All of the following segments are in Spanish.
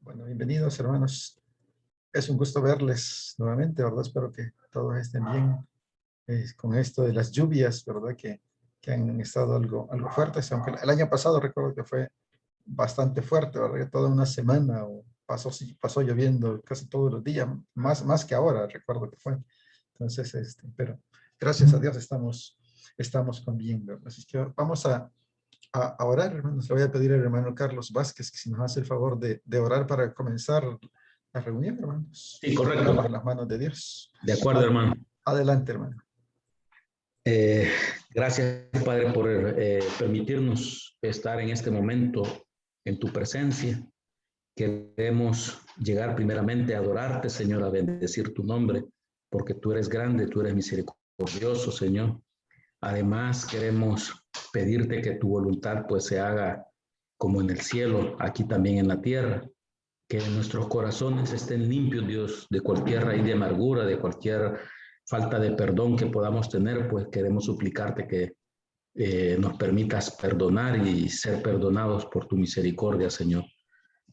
Bueno, bienvenidos hermanos. Es un gusto verles nuevamente, ¿verdad? Espero que todos estén bien con esto de las lluvias, ¿verdad? Que han estado algo fuertes, aunque el año pasado recuerdo que fue bastante fuerte, ¿verdad? Que toda una semana pasó lloviendo casi todos los días, más que ahora, recuerdo que fue. Entonces, pero gracias a Dios estamos con bien, ¿verdad? Así que vamos a orar, hermanos. Le voy a pedir al hermano Carlos Vázquez que si nos hace el favor de orar para comenzar la reunión, hermanos. Sí, Ponemos en correcto. las manos de Dios. De acuerdo, hermano. Adelante, hermano. Gracias, Padre, por permitirnos estar en este momento en tu presencia. Queremos llegar primeramente a adorarte, Señor, a bendecir tu nombre, porque tú eres grande, tú eres misericordioso, Señor. Además, queremos pedirte que tu voluntad pues se haga como en el cielo, aquí también en la tierra. Que nuestros corazones estén limpios, Dios, de cualquier raíz de amargura, de cualquier falta de perdón que podamos tener, pues queremos suplicarte que nos permitas perdonar y ser perdonados por tu misericordia, Señor.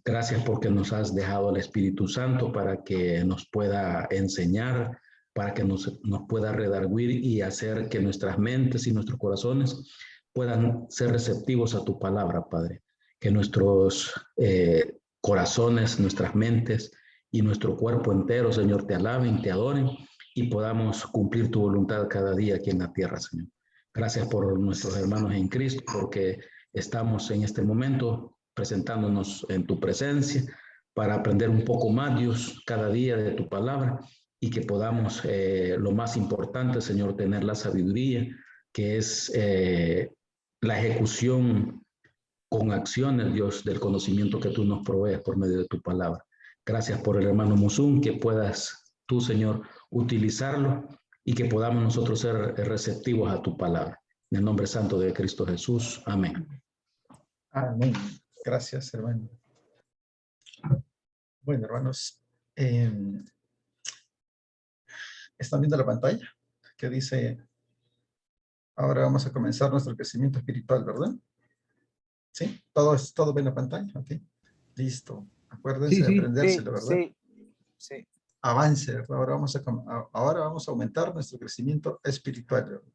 Gracias porque nos has dejado al Espíritu Santo para que nos pueda enseñar, para que nos pueda redarguir y hacer que nuestras mentes y nuestros corazones puedan ser receptivos a tu palabra, Padre. Que nuestros corazones, nuestras mentes y nuestro cuerpo entero, Señor, te alaben, te adoren y podamos cumplir tu voluntad cada día aquí en la tierra, Señor. Gracias por nuestros hermanos en Cristo, porque estamos en este momento presentándonos en tu presencia para aprender un poco más, Dios, cada día de tu palabra y que podamos, lo más importante, Señor, tener la sabiduría, que es la ejecución con acciones, Dios, del conocimiento que tú nos provees por medio de tu palabra. Gracias por el hermano Musun, que puedas tú, Señor, utilizarlo y que podamos nosotros ser receptivos a tu palabra. En el nombre santo de Cristo Jesús. Amén. Amén. Gracias, hermano. Bueno, hermanos, ¿están viendo la pantalla? Que dice, ahora vamos a comenzar nuestro crecimiento espiritual, ¿verdad? ¿Sí? ¿Todo ve en la pantalla? Ok. Listo. Acuérdense de aprendérselo, ¿verdad? Sí. Avance, ¿verdad? Ahora vamos a aumentar nuestro crecimiento espiritual, ¿verdad?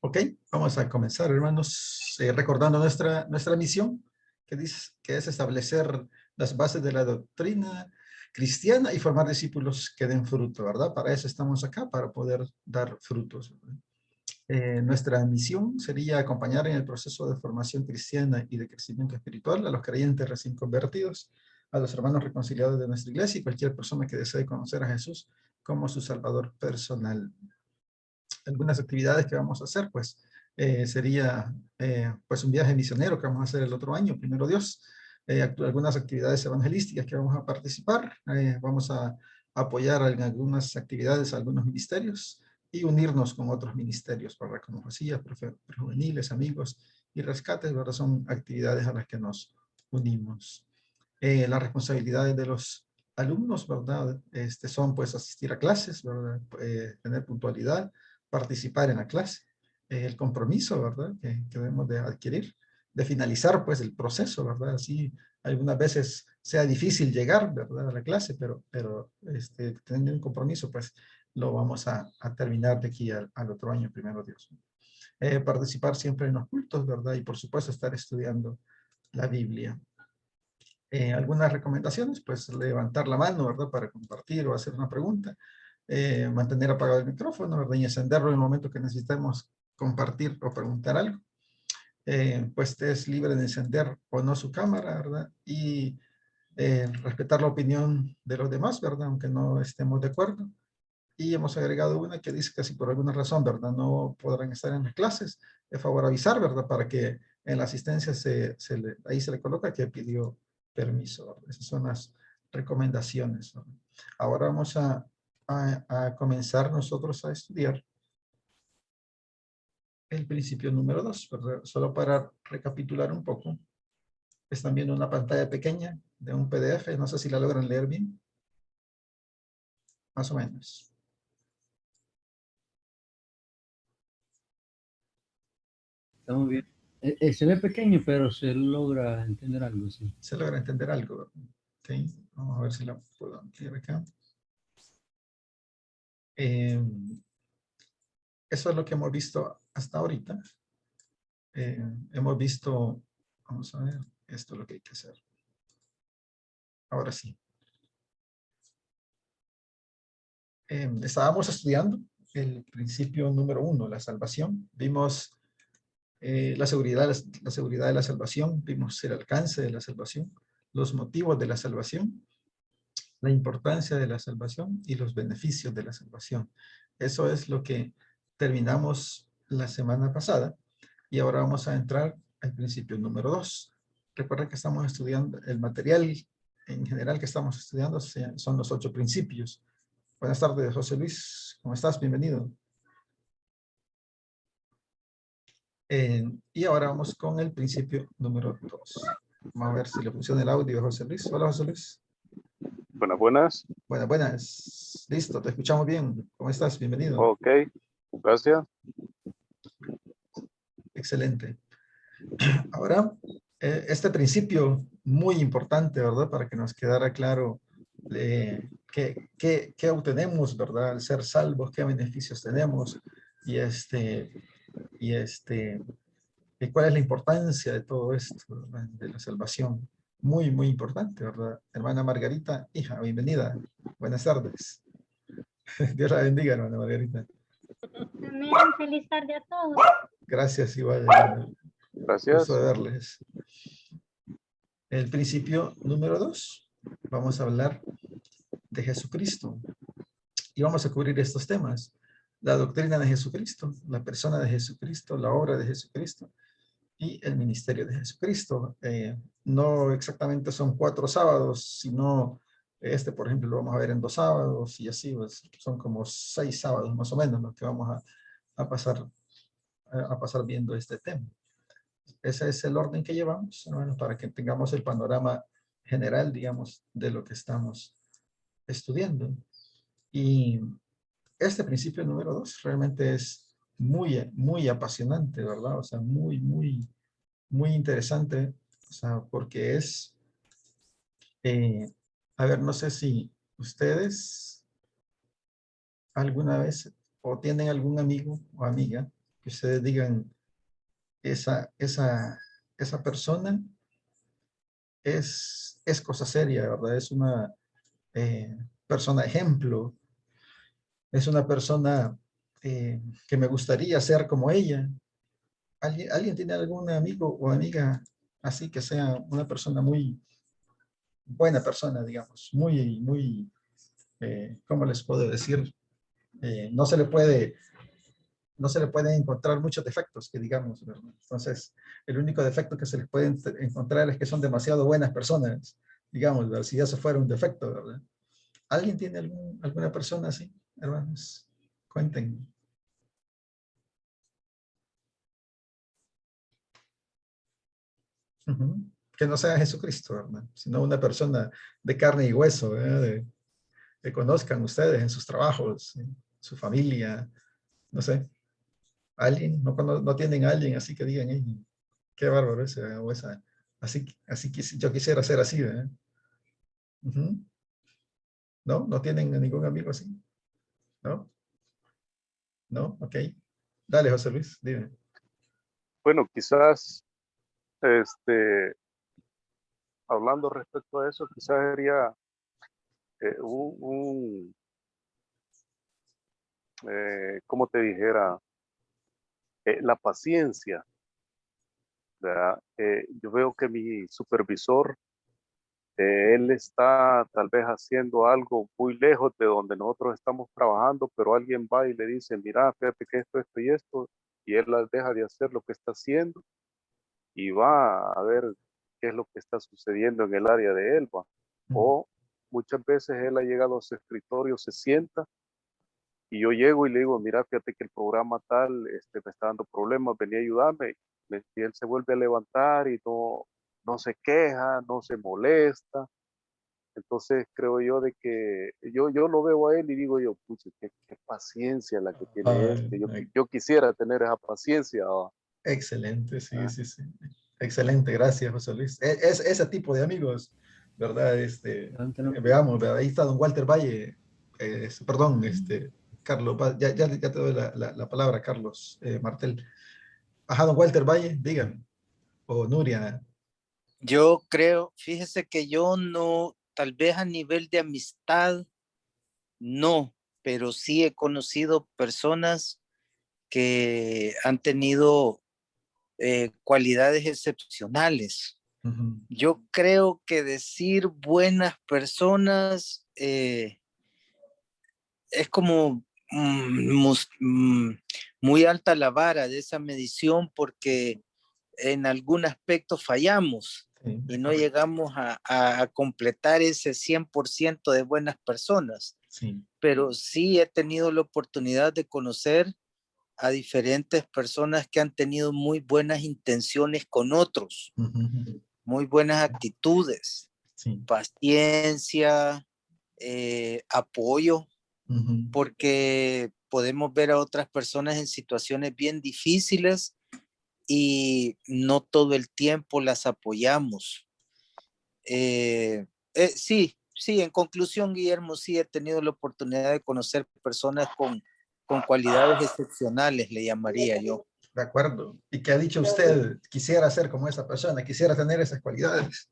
Ok, vamos a comenzar, hermanos, recordando nuestra misión, que es establecer las bases de la doctrina cristiana y formar discípulos que den fruto, ¿verdad? Para eso estamos acá, para poder dar frutos, ¿verdad? Nuestra misión sería acompañar en el proceso de formación cristiana y de crecimiento espiritual a los creyentes recién convertidos, a los hermanos reconciliados de nuestra iglesia y cualquier persona que desee conocer a Jesús como su Salvador personal. Algunas actividades que vamos a hacer, pues, sería pues un viaje misionero que vamos a hacer el otro año, primero Dios. Algunas actividades evangelísticas que vamos a participar. Vamos a apoyar en algunas actividades, algunos ministerios y unirnos con otros ministerios para como decía, prejuveniles, amigos y rescates, ¿verdad? Son actividades a las que nos unimos. Las responsabilidades de los alumnos, ¿verdad? Son pues asistir a clases, ¿verdad? Tener puntualidad, participar en la clase, el compromiso, ¿verdad? Que debemos de adquirir, de finalizar pues el proceso, ¿verdad? Así algunas veces sea difícil llegar, ¿verdad? A la clase, pero teniendo un compromiso, pues lo vamos a terminar de aquí al otro año, primero Dios. Participar siempre en los cultos, ¿verdad? Y por supuesto estar estudiando la Biblia. Algunas recomendaciones, pues levantar la mano, ¿verdad? Para compartir o hacer una pregunta. Mantener apagado el micrófono, ¿verdad? Y encenderlo en el momento que necesitemos compartir o preguntar algo. Pues es libre de encender o no su cámara, ¿verdad? Y respetar la opinión de los demás, ¿verdad? Aunque no estemos de acuerdo. Y hemos agregado una que dice que si por alguna razón, ¿verdad? No podrán estar en las clases, es favor avisar, ¿verdad? Para que en la asistencia ahí se le coloca que pidió permiso, ¿verdad? Esas son las recomendaciones, ¿verdad? Ahora vamos a comenzar nosotros a estudiar el principio número 2, ¿verdad? Solo para recapitular un poco. Están viendo una pantalla pequeña de un PDF, no sé si la logran leer bien. Más o menos. Estamos bien. Se ve pequeño, pero se logra entender algo, sí. Se logra entender algo. Ok, vamos a ver si la puedo ampliar acá. Eso es lo que hemos visto hasta ahorita. Hemos visto, vamos a ver, esto es lo que hay que hacer. Ahora sí. Estábamos estudiando el principio número 1, la salvación. Vimos la seguridad de la salvación, vimos el alcance de la salvación, los motivos de la salvación, la importancia de la salvación y los beneficios de la salvación. Eso es lo que terminamos la semana pasada y ahora vamos a entrar al principio número 2. Recuerda que estamos estudiando el material en general que estamos estudiando son los 8 principios. Buenas tardes, José Luis. ¿Cómo estás? Bienvenido. Y ahora vamos con el principio número 2. Vamos a ver si le funciona el audio, José Luis. Hola, José Luis. Buenas, buenas. Buenas, buenas. Listo, te escuchamos bien. ¿Cómo estás? Bienvenido. Ok, gracias. Excelente. Ahora, este principio muy importante, ¿verdad? Para que nos quedara claro qué obtenemos, ¿verdad? Al ser salvos, qué beneficios tenemos y cuál es la importancia de todo esto, ¿verdad? De la salvación. Muy, muy importante, ¿verdad? Hermana Margarita, hija, bienvenida. Buenas tardes. Dios la bendiga, hermana Margarita. Amén. Feliz tarde a todos. Gracias, igual. Hermana. Gracias. Gusto de verles. El principio número 2. Vamos a hablar de Jesucristo. Y vamos a cubrir estos temas. La doctrina de Jesucristo, la persona de Jesucristo, la obra de Jesucristo y el ministerio de Jesucristo. No exactamente son 4 sábados, sino por ejemplo, lo vamos a ver en 2 sábados y así, pues, son como 6 sábados más o menos lo que vamos a pasar viendo este tema. Ese es el orden que llevamos, hermanos, para que tengamos el panorama general, digamos, de lo que estamos estudiando. Y este principio número 2 realmente es muy, muy apasionante, ¿verdad? O sea, muy, muy, muy interesante, o sea, porque es, a ver, no sé si ustedes alguna vez o tienen algún amigo o amiga que ustedes digan, esa persona es cosa seria, ¿verdad? Es una persona ejemplo, es una persona que me gustaría ser como ella. ¿Alguien tiene algún amigo o amiga así que sea una persona muy buena persona, digamos? Muy, muy, ¿cómo les puedo decir? No se le puede encontrar muchos defectos, que digamos, ¿verdad? Entonces, el único defecto que se les puede encontrar es que son demasiado buenas personas, digamos, ¿verdad? Si eso fuera un defecto, ¿verdad? ¿Alguien tiene alguna persona así, hermanos? Cuenten. Que no sea Jesucristo, ¿verdad? Sino una persona de carne y hueso, ¿verdad? Que conozcan ustedes en sus trabajos, en su familia, no sé. ¿Alguien? ¿No tienen a alguien así que digan, "Ey, qué bárbaro ese o esa"? Así que yo quisiera ser así, ¿verdad? ¿No? ¿No tienen a ningún amigo así? ¿No? ¿No? Ok. Dale, José Luis, dime. Bueno, quizás, hablando respecto a eso, quizás sería ¿cómo te dijera? La paciencia, ¿verdad? Yo veo que mi supervisor, él está tal vez haciendo algo muy lejos de donde nosotros estamos trabajando, pero alguien va y le dice, mira, fíjate que esto y esto, y él las deja de hacer lo que está haciendo y va a ver qué es lo que está sucediendo en el área de él, ¿va? O muchas veces él ha llegado a su escritorio, se sienta y yo llego y le digo, mira, fíjate que el programa tal me está dando problemas, vení a ayudarme. Y él se vuelve a levantar y no se queja, no se molesta. Entonces creo yo de que yo lo veo a él y digo yo, pucha, qué paciencia la que tiene Ay, este. ay, Yo quisiera tener esa paciencia, ¿va? Excelente, sí, ¿verdad? sí, sí. Excelente, gracias, José Luis. Es ese tipo de amigos, ¿verdad? Levántalo. Veamos, ¿verdad? Ahí está don Walter Valle, perdón, Carlos, ya te doy la palabra, Carlos Martel. Ajá, don Walter Valle, dígame, o Nuria. Yo creo, fíjese que yo no, tal vez a nivel de amistad, no, pero sí he conocido personas que han tenido cualidades excepcionales. Ujú, Yo creo que decir buenas personas es como muy alta la vara de esa medición porque en algún aspecto fallamos sí, y es no correcto. llegamos a completar ese 100% de buenas personas. Sí. Pero sí he tenido la oportunidad de conocer a diferentes personas que han tenido muy buenas intenciones con otros, Ujú, ujú, muy buenas actitudes, sí. paciencia, apoyo, Ujú, porque podemos ver a otras personas en situaciones bien difíciles y no todo el tiempo las apoyamos. Sí, sí, en conclusión, Guillermo, sí he tenido la oportunidad de conocer personas con cualidades excepcionales, le llamaría yo. de acuerdo. ¿Y qué ha dicho usted? Quisiera ser como esa persona, quisiera tener esas cualidades.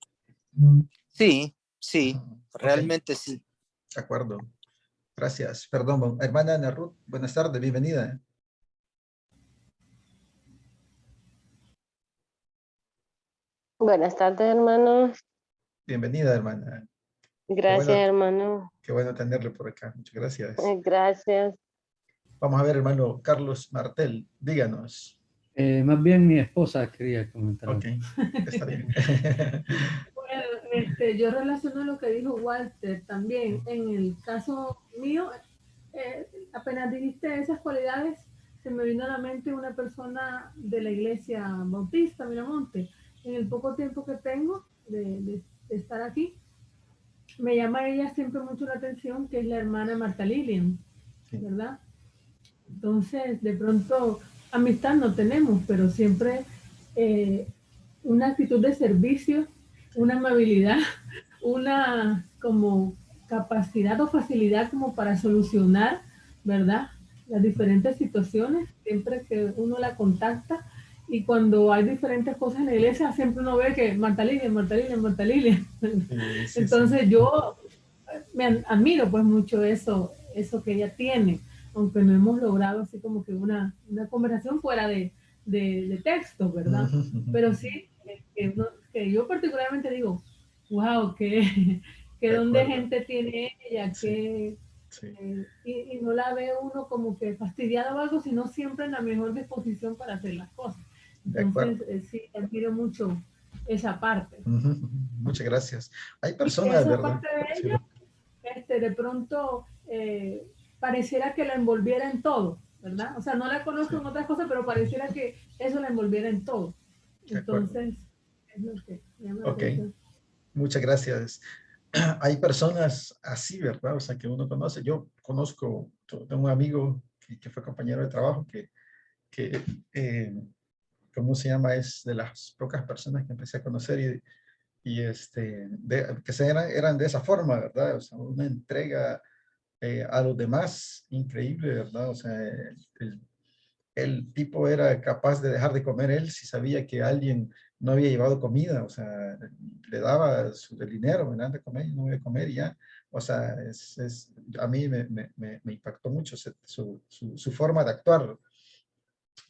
Sí, sí, Ujú, ok, de realmente sí. acuerdo. Gracias. Perdón, hermana Ana Ruth, buenas tardes, bienvenida. Buenas tardes, hermano. Bienvenida, hermana. Qué Gracias, bueno, hermano. qué bueno tenerle por acá. Muchas gracias. Gracias. Vamos a ver, hermano Carlos Martel, díganos. Más bien mi esposa quería comentar Ok, algo. está bien. Bueno, yo relaciono lo que dijo Walter también. En el caso mío, apenas dijiste esas cualidades, se me vino a la mente una persona de la iglesia bautista, Miramonte. En el poco tiempo que tengo de estar aquí, me llama a ella siempre mucho la atención, que es la hermana Marta Lilian, Sí. ¿verdad? Entonces, de pronto, amistad no tenemos, pero siempre una actitud de servicio, una amabilidad, una como capacidad o facilidad como para solucionar, ¿verdad? Las diferentes situaciones, siempre que uno la contacta y cuando hay diferentes cosas en la iglesia, siempre uno ve que Marta Lilia, Marta Lilia, Marta Lilia. Sí, sí, sí. Entonces yo me admiro pues mucho eso que ella tiene, aunque no hemos logrado así como que una conversación fuera de texto, ¿verdad? Ujú, ujú, Pero ujú. sí, que yo particularmente digo, wow, que De don de acuerdo. gente tiene ella, Sí, sí. y no la ve uno como que fastidiada o algo, sino siempre en la mejor disposición para hacer las cosas. De Entonces, acuerdo. sí, admiro mucho esa parte. Ujú, ujú. Muchas gracias. Hay Y que personas, esa ¿verdad? parte de Sí. ella de pronto pareciera que la envolviera en todo, ¿verdad? O sea, no la conozco Sí, en otras cosas, pero pareciera que eso la envolviera en todo. de acuerdo. Entonces, es lo que me llama la Ok, atención. muchas gracias. Hay personas así, ¿verdad? O sea, que uno conoce. Yo conozco, tengo un amigo que fue compañero de trabajo que ¿cómo se llama? Es de las pocas personas que empecé a conocer que eran de esa forma, ¿verdad? O sea, una entrega a los demás increíble, ¿verdad? O sea, el, el tipo era capaz de dejar de comer él si sabía que alguien no había llevado comida, o sea, le daba el dinero, me de comer, no voy a comer y ya. O sea, a mí me impactó mucho su forma de actuar,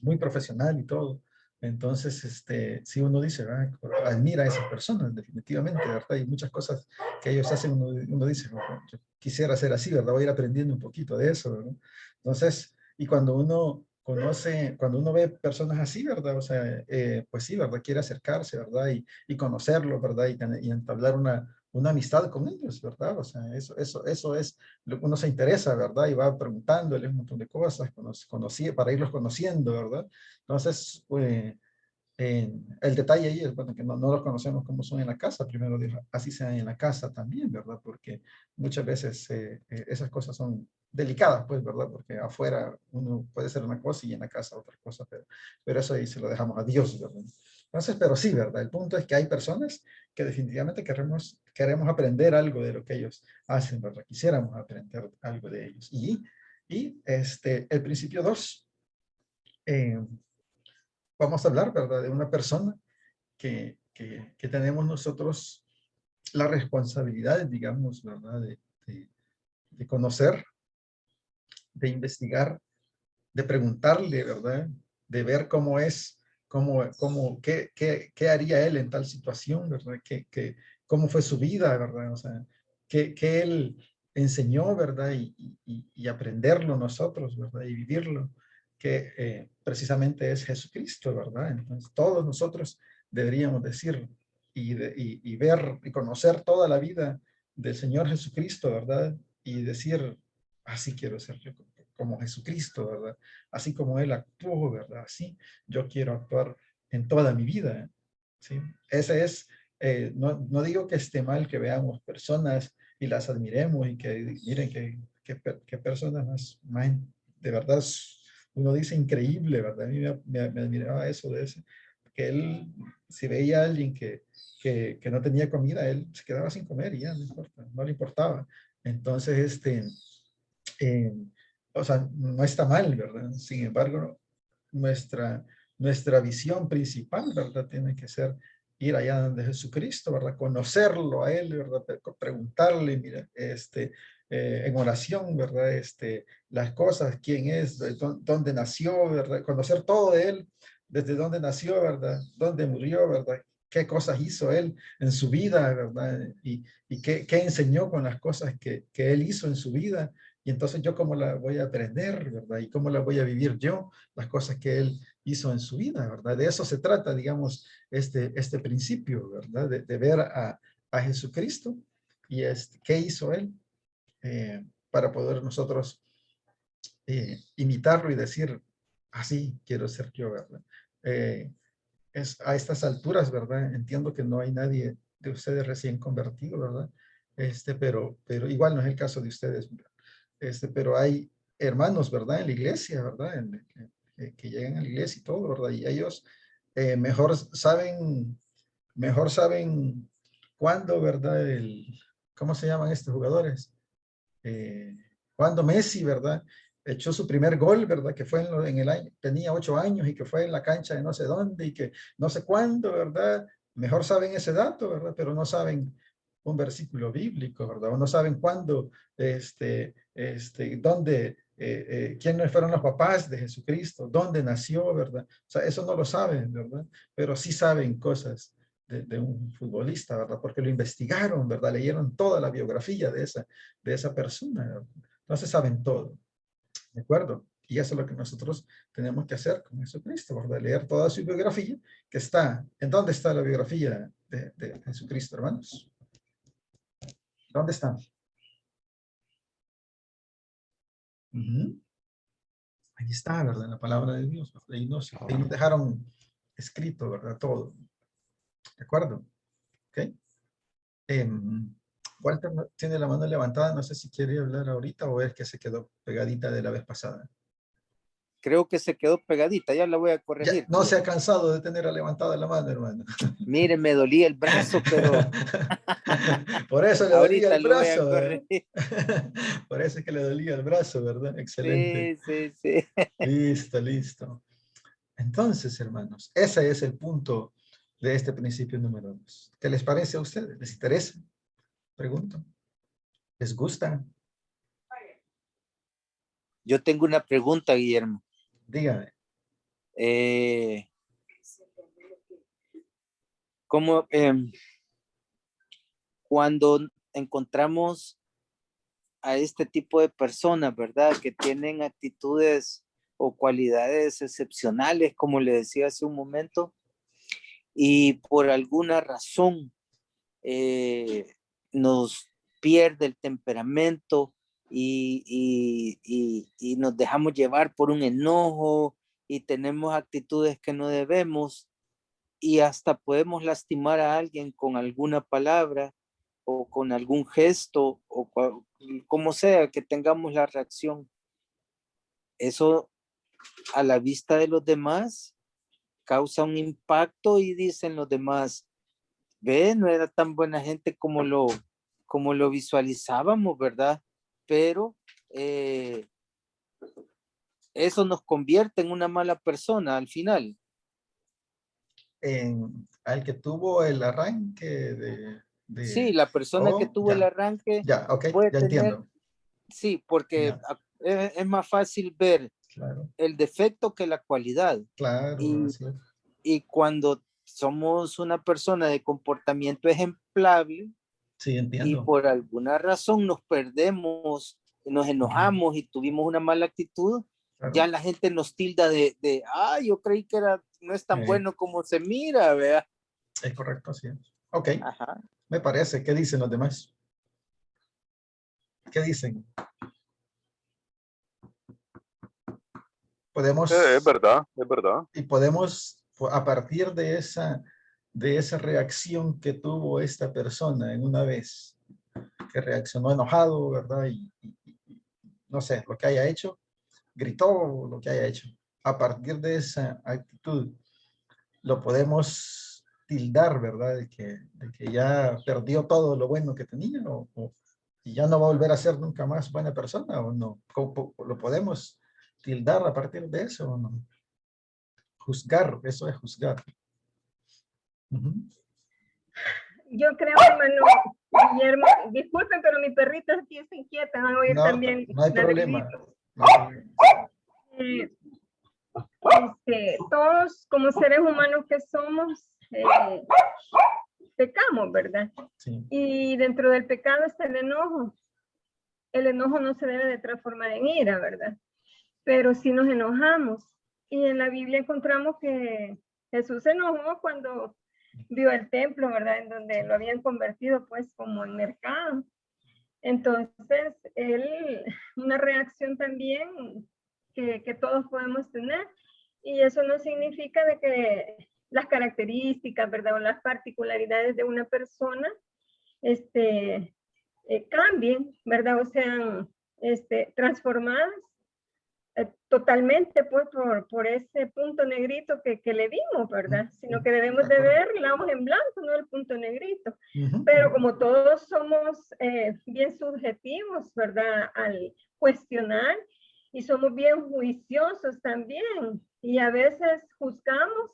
muy profesional y todo. Entonces, si uno dice, ah, admira a esas personas, definitivamente, ¿verdad? Hay muchas cosas que ellos hacen, uno dice, "Oh, yo quisiera ser así, ¿verdad? Voy a ir aprendiendo un poquito de eso, ¿verdad?" Entonces, y cuando uno conoce, cuando uno ve personas así, ¿verdad? O sea, pues sí, ¿verdad? Quiere acercarse, ¿verdad? Y conocerlo, ¿verdad? Y entablar una amistad con ellos, ¿verdad? O sea, eso es lo que uno se interesa, ¿verdad? Y va preguntándole un montón de cosas, para irlos conociendo, ¿verdad? Entonces, El detalle ahí es, bueno, que no los conocemos como son en la casa, primero Dios, así sean en la casa también, ¿verdad? Porque muchas veces esas cosas son delicadas, pues, ¿verdad? Porque afuera uno puede ser una cosa y en la casa otra cosa, pero eso ahí se lo dejamos a Dios, ¿verdad? Entonces, pero sí, ¿verdad? El punto es que hay personas que definitivamente queremos aprender algo de lo que ellos hacen, ¿verdad? Quisiéramos aprender algo de ellos. Y el principio 2, vamos a hablar, ¿verdad? De una persona que tenemos nosotros la responsabilidad, digamos, ¿verdad? De conocer, de investigar, de preguntarle, ¿verdad? De ver cómo es, qué haría él en tal situación, ¿verdad? Cómo fue su vida, ¿verdad? O sea, qué él enseñó, ¿verdad? Y aprenderlo nosotros, ¿verdad? Y vivirlo, que precisamente es Jesucristo, ¿verdad? Entonces, todos nosotros deberíamos decir y ver y conocer toda la vida del Señor Jesucristo, ¿verdad? Y decir, así quiero ser yo como Jesucristo, ¿verdad? Así como Él actuó, ¿verdad? Así yo quiero actuar en toda mi vida, ¿sí? Ese es, no digo que esté mal que veamos personas y las admiremos y que miren qué personas más, de verdad, uno dice increíble, ¿verdad? A mí me admiraba eso de ese, que él, si veía a alguien que no tenía comida, él se quedaba sin comer y ya, no importa, no le importaba. Entonces, eh, o sea, no está mal, ¿verdad? Sin embargo, nuestra, nuestra visión principal, ¿verdad? Tiene que ser ir allá donde Jesucristo, ¿verdad? Conocerlo a Él, ¿verdad? Preguntarle, mira, en oración, ¿verdad? Las cosas, quién es, dónde nació, ¿verdad? Conocer todo de Él, desde dónde nació, ¿verdad? Dónde murió, ¿verdad? Qué cosas hizo Él en su vida, ¿verdad? Y qué enseñó con las cosas que Él hizo en su vida. Y entonces yo cómo la voy a aprender, ¿verdad? Y cómo la voy a vivir yo, las cosas que Él hizo en su vida, ¿verdad? De eso se trata, digamos, este principio, ¿verdad? De ver a Jesucristo y qué hizo Él para poder nosotros imitarlo y decir, así quiero ser yo, ¿verdad? Es a estas alturas, ¿verdad? Entiendo que no hay nadie de ustedes recién convertido, ¿verdad? Pero igual no es el caso de ustedes, pero hay hermanos, ¿verdad? En la iglesia, ¿verdad? Que llegan a la iglesia y todo, ¿verdad? Y ellos mejor saben cuándo, ¿verdad? ¿Cómo se llaman estos jugadores? Cuando Messi, ¿verdad? Echó su primer gol, ¿verdad? Que fue en el año, tenía 8 años y que fue en la cancha de no sé dónde y que no sé cuándo, ¿verdad? Mejor saben ese dato, ¿verdad? Pero no saben un versículo bíblico, ¿verdad? O no saben cuándo, dónde, quiénes fueron los papás de Jesucristo, dónde nació, ¿verdad? O sea, eso no lo saben, ¿verdad? Pero sí saben cosas de un futbolista, ¿verdad? Porque lo investigaron, ¿verdad? Leyeron toda la biografía de esa persona, ¿verdad? Entonces saben todo, ¿de acuerdo? Y eso es lo que nosotros tenemos que hacer con Jesucristo, ¿verdad? Leer toda su biografía, que está, ¿en dónde está la biografía de Jesucristo, hermanos? ¿Dónde está? Ahí está, ¿verdad? En la palabra de Dios. Ahí nos dejaron escrito, ¿verdad? Todo. ¿De acuerdo? ¿Ok? Walter tiene la mano levantada. No sé si quiere hablar ahorita o es que se quedó pegadita de la vez pasada. Creo que se quedó pegadita, ya la voy a Ya, corregir. no se ha cansado de tener levantada la mano, hermano. Mire, me dolía el brazo, pero Por eso le dolía ahorita el lo voy a brazo, ¿verdad? corregir. Por eso es que le dolía el brazo, ¿verdad? Excelente. Sí, sí, sí. Listo, listo. Entonces, hermanos, ese es el punto de este principio número 2. ¿Qué les parece a ustedes? ¿Les interesa? Pregunto. ¿Les gusta? Yo tengo una pregunta, Guillermo. Dígame. ¿Cómo cuando encontramos a este tipo de personas, ¿verdad? Que tienen actitudes o cualidades excepcionales, como le decía hace un momento, y por alguna razón nos pierde el temperamento y nos dejamos llevar por un enojo y tenemos actitudes que no debemos. y hasta podemos lastimar a alguien con alguna palabra o con algún gesto o como sea que tengamos la reacción. Eso a la vista de los demás causa un impacto y dicen los demás, ve, no era tan buena gente como lo visualizábamos, ¿verdad? Pero eso nos convierte en una mala persona al final. Al que tuvo el arranque Sí, la persona que tuvo el arranque ya, ok, puede ya tener, entiendo. sí, porque es más fácil ver Claro, el defecto que la cualidad. claro, así es. Y cuando somos una persona de comportamiento ejemplable, Sí, y entiendo. por alguna razón nos perdemos, nos enojamos y tuvimos una mala actitud, Claro. ya la gente nos tilda de yo creí que no es tan bueno como se mira, ¿verdad? Es correcto, sí. Ok, Ajá. me parece. ¿Qué dicen los demás? ¿Qué dicen? Podemos... Es verdad, es verdad. Y podemos, a partir de esa reacción que tuvo esta persona en una vez, que reaccionó enojado, ¿verdad? Y no sé, lo que haya hecho, gritó, lo que haya hecho. A partir de esa actitud, lo podemos tildar, ¿verdad? De que ya perdió todo lo bueno que tenía y ya no va a volver a ser nunca más buena persona, ¿o no? ¿Lo podemos tildar a partir de eso o no? Juzgar, eso es juzgar. Yo creo, hermano Guillermo, disculpen, pero mi perrita aquí está inquieta, van a oír también. No hay problema. Todos como seres humanos que somos, pecamos, ¿verdad? Sí. Y dentro del pecado está el enojo. El enojo no se debe de transformar en ira, ¿verdad? Pero sí nos enojamos. Y en la Biblia encontramos que Jesús se enojó cuando vio el templo, ¿verdad? En donde lo habían convertido pues como en mercado. Entonces, una reacción también que todos podemos tener. Y eso no significa de que las características, ¿verdad? O las particularidades de una persona cambien, ¿verdad? O sean transformadas totalmente pues por ese punto negrito que le dimos, ¿verdad? Sino que debemos de ver la hoja en blanco, no el punto negrito. Pero como todos somos bien subjetivos, ¿verdad? Al cuestionar y somos bien juiciosos también y a veces juzgamos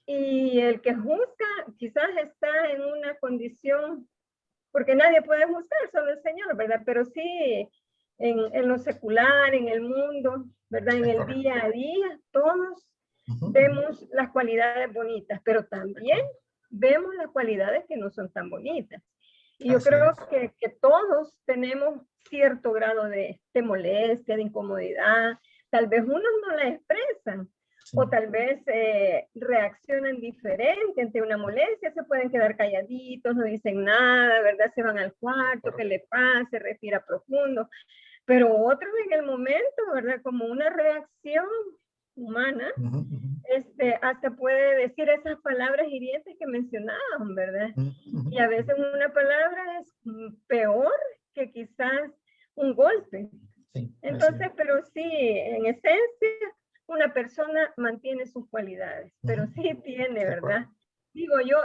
y el que juzga quizás está en una condición, porque nadie puede juzgar, solo el Señor, ¿verdad? Pero sí en lo secular, en el mundo, ¿verdad? En el día a día, todos vemos las cualidades bonitas, pero también vemos las cualidades que no son tan bonitas. Y yo creo que todos tenemos cierto grado de molestia, de incomodidad. Tal vez unos no la expresan, o tal vez reaccionan diferente ante una molestia, se pueden quedar calladitos, no dicen nada, ¿verdad? Se van al cuarto, ¿qué le pasa? Respira profundo. Pero otros en el momento, ¿verdad? Como una reacción humana, hasta puede decir esas palabras hirientes que mencionaban, ¿verdad? Y a veces una palabra es peor que quizás un golpe. Sí, entonces, pero sí, en esencia, una persona mantiene sus cualidades, pero sí tiene, ¿verdad? Digo yo,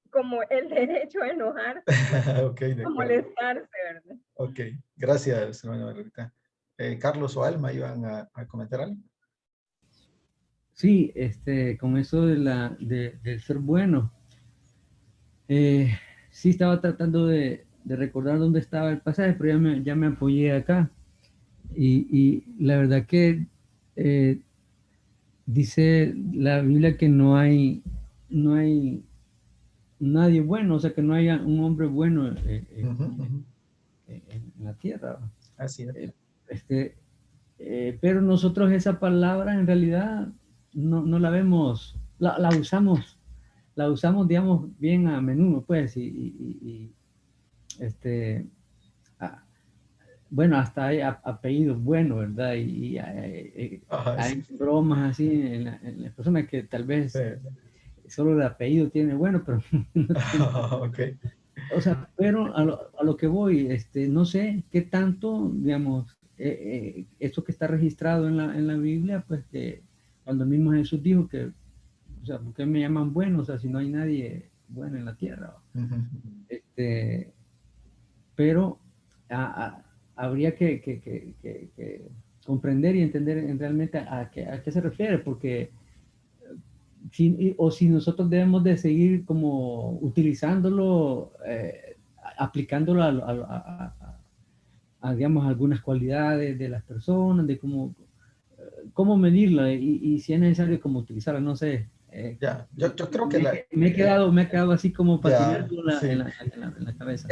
como el derecho a enojarse, a molestarse, ¿verdad? Ok, gracias, hermana Margarita. Carlos o Alma iban a comentar algo. Sí, con eso del ser bueno. Sí estaba tratando de recordar dónde estaba el pasaje, pero ya me apoyé acá. Y la verdad que dice la Biblia que no hay nadie bueno, o sea que no haya un hombre bueno en la tierra. Así es. Pero nosotros esa palabra en realidad no la vemos, la usamos, digamos, bien a menudo, pues, bueno, hasta hay apellidos buenos, ¿verdad? Hay bromas así en las personas que tal vez solo el apellido tiene bueno, pero no tiene, Ok. o sea, pero a lo que voy, no sé qué tanto, digamos, esto que está registrado en la Biblia, pues que cuando mismo Jesús dijo que, o sea, ¿por qué me llaman bueno? O sea, si no hay nadie bueno en la tierra. Ujú. Pero habría que comprender y entender realmente a qué se refiere, porque si nosotros debemos de seguir como utilizándolo, aplicándolo digamos, algunas cualidades de las personas, de cómo medirla y si es necesario como utilizarla, no sé. Ya, yo creo que Me he quedado así como ya, patinando sí. en la cabeza.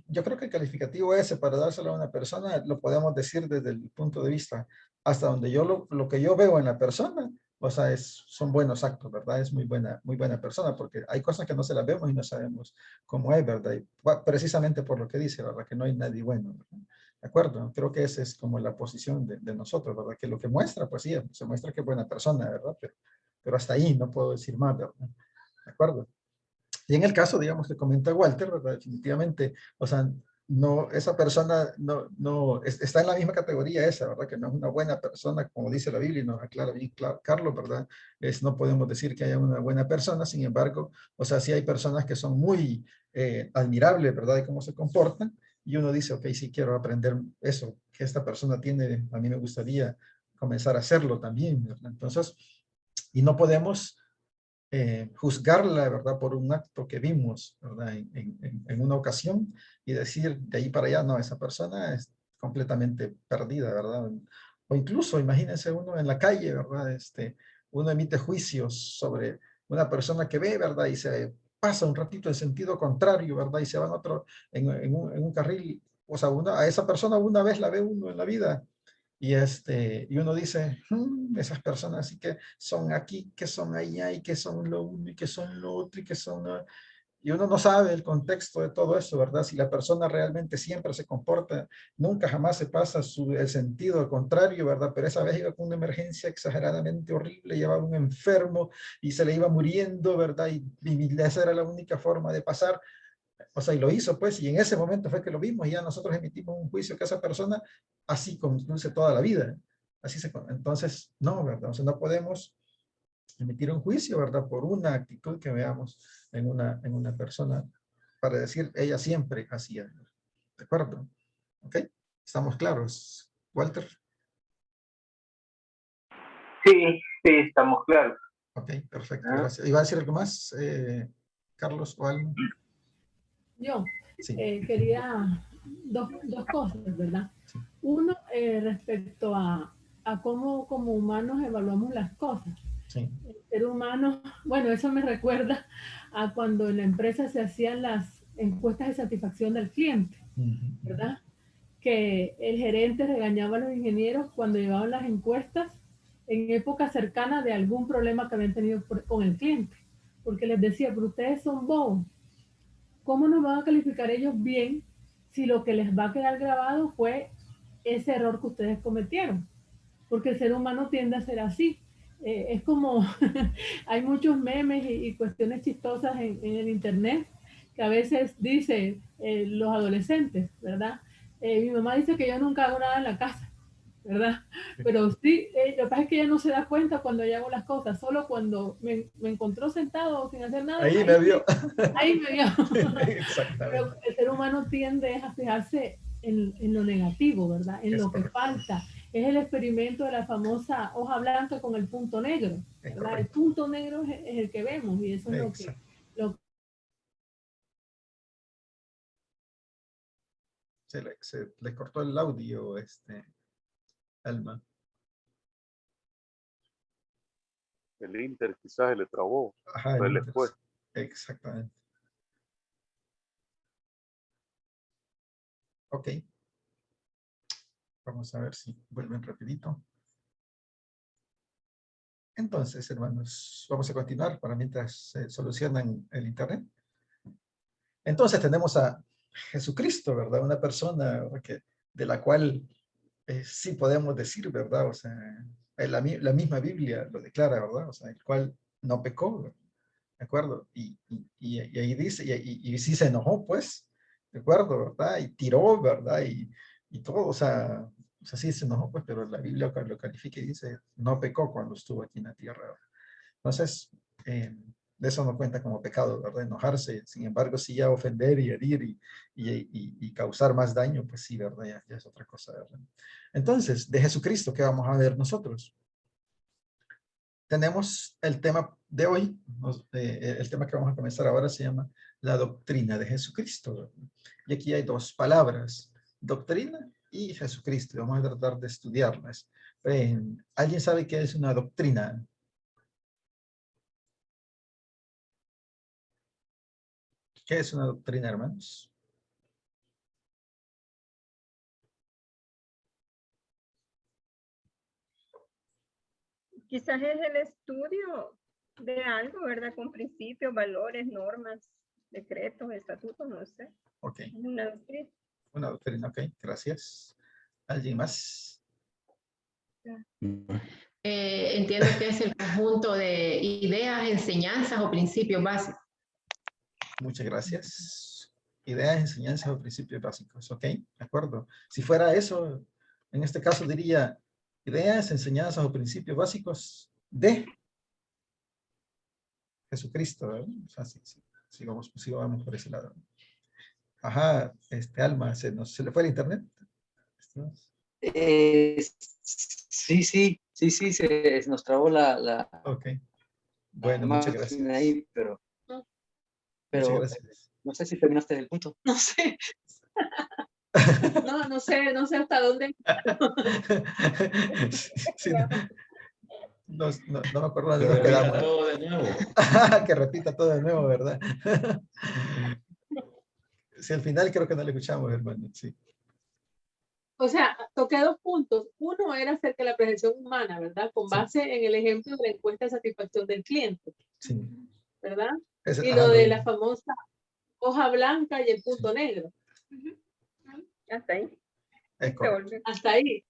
Yo creo que el calificativo ese para dárselo a una persona lo podemos decir desde el punto de vista hasta donde yo lo que yo veo en la persona, o sea, son buenos actos, ¿verdad? Es muy buena persona porque hay cosas que no se las vemos y no sabemos cómo es, ¿verdad? Y precisamente por lo que dice, ¿verdad? Que no hay nadie bueno, ¿verdad? ¿De acuerdo? Creo que esa es como la posición de nosotros, ¿verdad? Que lo que muestra, pues sí, se muestra que es buena persona, ¿verdad? Pero hasta ahí no puedo decir más, ¿verdad? ¿De acuerdo? Y en el caso, digamos, que comenta Walter, ¿verdad? Definitivamente, o sea, no, esa persona está en la misma categoría esa, ¿verdad? Que no es una buena persona, como dice la Biblia y nos aclara bien Carlos, ¿verdad? No podemos decir que haya una buena persona, sin embargo, o sea, sí hay personas que son muy admirables, ¿verdad? De cómo se comportan, y uno dice, ok, sí quiero aprender eso que esta persona tiene, a mí me gustaría comenzar a hacerlo también, ¿verdad? Entonces, y no podemos juzgarla, ¿verdad? Por un acto que vimos, ¿verdad? En una ocasión y decir de ahí para allá, no, esa persona es completamente perdida, ¿verdad? O incluso, imagínense uno en la calle, ¿verdad? Uno emite juicios sobre una persona que ve, ¿verdad? Y se pasa un ratito en sentido contrario, ¿verdad? Y se va en otro, en un carril. O sea, a esa persona una vez la ve uno en la vida y uno dice, esas personas sí que son aquí, que son allá, y que son lo uno, y que son lo otro, y que son... Y uno no sabe el contexto de todo eso, ¿verdad? Si la persona realmente siempre se comporta, nunca jamás se pasa el sentido al contrario, ¿verdad? Pero esa vez iba con una emergencia exageradamente horrible, llevaba un enfermo y se le iba muriendo, ¿verdad? Y esa era la única forma de pasar. O sea, y lo hizo, pues, y en ese momento fue que lo vimos y ya nosotros emitimos un juicio que esa persona así conduce toda la vida. Entonces, no, ¿verdad? O sea, no podemos emitir un juicio, ¿verdad? Por una actitud que veamos en una persona para decir, ella siempre hacía. ¿De acuerdo? ¿Ok? ¿Estamos claros? Walter. Sí, sí, estamos claros. Ok, perfecto, gracias. ¿Iba a decir algo más, Carlos o Alma? Yo Sí. quería dos cosas, ¿verdad? Sí. Uno, respecto a cómo como humanos evaluamos las cosas. Sí. El ser humano, bueno, eso me recuerda a cuando en la empresa se hacían las encuestas de satisfacción del cliente, ¿verdad? Que el gerente regañaba a los ingenieros cuando llevaban las encuestas en época cercana de algún problema que habían tenido con el cliente, porque les decía, pero ustedes son bobos, ¿cómo nos van a calificar ellos bien si lo que les va a quedar grabado fue ese error que ustedes cometieron? Porque el ser humano tiende a ser así. Es como, hay muchos memes y cuestiones chistosas en el internet que a veces dice los adolescentes, ¿verdad? Mi mamá dice que yo nunca hago nada en la casa, ¿verdad? Pero sí, lo que pasa es que ella no se da cuenta cuando yo hago las cosas, solo cuando me encontró sentado sin hacer nada. Ahí me vio. Ahí me vio. Exactamente. Pero el ser humano tiende a fijarse en lo negativo, ¿verdad? En lo que falta. Es el experimento de la famosa hoja blanca con el punto negro, ¿verdad? El punto negro es el que vemos y eso es lo que... Se le cortó el audio, Alma. El Inter quizás se le trabó. Ajá, Se le fue. Exactamente. Ok. Vamos a ver si vuelven rapidito. Entonces, hermanos, vamos a continuar para mientras se solucionan el internet. Entonces tenemos a Jesucristo, ¿verdad? Una persona, ¿verdad? De la cual sí podemos decir, ¿verdad? O sea, la misma Biblia lo declara, ¿verdad? O sea, el cual no pecó, ¿verdad? ¿de acuerdo? Y ahí dice, y sí se enojó, pues, ¿de acuerdo? ¿Verdad? Y tiró, ¿verdad? Y todo, o sea, sí se enojó, pues, pero la Biblia lo califica y dice, no pecó cuando estuvo aquí en la tierra. Entonces, de eso no cuenta como pecado, ¿verdad? Enojarse. Sin embargo, si ya ofender y herir y causar más daño, pues sí, ¿verdad? Ya es otra cosa, ¿verdad? Entonces, de Jesucristo, ¿qué vamos a ver nosotros? Tenemos el tema de hoy, el tema que vamos a comenzar ahora se llama la doctrina de Jesucristo, ¿verdad? Y aquí hay dos palabras, doctrina y Jesucristo. Vamos a tratar de estudiarlas. ¿Alguien sabe qué es una doctrina? ¿Qué es una doctrina, hermanos? Quizás es el estudio de algo, ¿verdad? Con principios, valores, normas, decretos, estatutos, no sé. Ok. Una doctrina. Una doctrina, ok. Gracias. ¿Alguien más? Entiendo que es el conjunto de ideas, enseñanzas o principios básicos. Muchas gracias. Ideas, enseñanzas o principios básicos, ok. De acuerdo. Si fuera eso, en este caso diría ideas, enseñanzas o principios básicos de Jesucristo, ¿verdad? O sea, sí, vamos por ese lado. Ajá, Alma, ¿se le fue el internet? Sí, se nos trabó la Ok. Bueno, muchas gracias. ahí, pero Muchas gracias. no sé si terminaste el punto. No sé. No sé hasta dónde. Sí, no me acuerdo de Que dónde repita quedamos. todo de nuevo. Que repita todo de nuevo, ¿verdad? Sí, al final creo que no le escuchamos, hermano. Sí. O sea, toqué 2 puntos. Uno era acerca de la percepción humana, ¿verdad? Con base en el ejemplo de la encuesta de satisfacción del cliente. Sí. ¿Verdad? Ese, y lo de la famosa hoja blanca y el punto negro. Hasta ahí. Hasta ahí.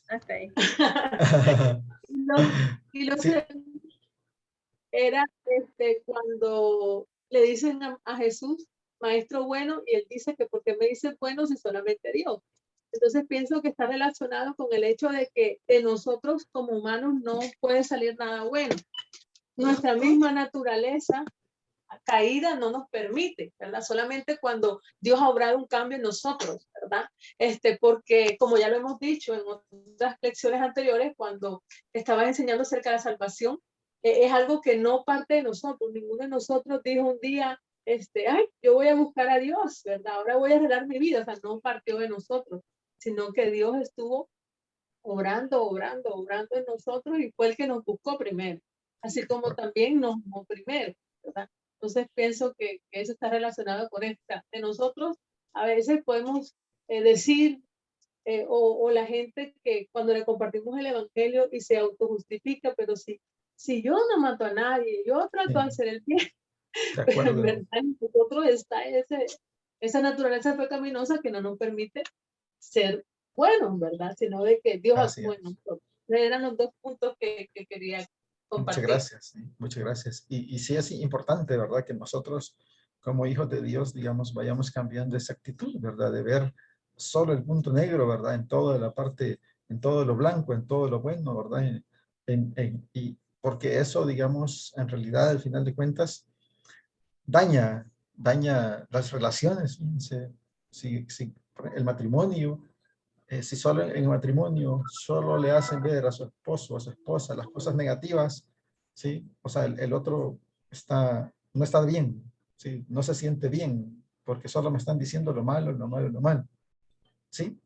Hasta ahí. y lo segundo era cuando le dicen a Jesús, maestro bueno, y él dice que ¿por qué me dice bueno si solamente Dios? Entonces pienso que está relacionado con el hecho de que de nosotros como humanos no puede salir nada bueno. Nuestra misma naturaleza caída no nos permite, ¿verdad? Solamente cuando Dios ha obrado un cambio en nosotros, ¿verdad? Porque como ya lo hemos dicho en otras lecciones anteriores, cuando estaba enseñando acerca de la salvación, es algo que no parte de nosotros. Ninguno de nosotros dijo un día, ay, yo voy a buscar a Dios, ¿verdad? Ahora voy a arreglar mi vida. O sea, no partió de nosotros, sino que Dios estuvo obrando en nosotros y fue el que nos buscó primero, así como también nos amó primero, ¿verdad? Entonces pienso que eso está relacionado con esta. De nosotros a veces podemos decir, o la gente que cuando le compartimos el evangelio y se autojustifica, pero si yo no mato a nadie, yo trato de hacer el bien, pero en verdad en nosotros está esa naturaleza pecaminosa que no nos permite ser buenos, ¿verdad? Sino de que Dios actúe en nosotros. Eran los 2 puntos que quería compartir. Muchas gracias. Y sí es importante, ¿verdad? Que nosotros, como hijos de Dios, digamos, vayamos cambiando esa actitud, ¿verdad? De ver solo el punto negro, ¿verdad? En toda la parte, en todo lo blanco, en todo lo bueno, ¿verdad? Y porque eso, digamos, en realidad, al final de cuentas, daña las relaciones. Si el matrimonio, si solo en el matrimonio solo le hacen ver a su esposo o a su esposa las cosas negativas, ¿sí? O sea, el otro no está bien, ¿sí? No se siente bien porque solo me están diciendo lo malo, ¿sí?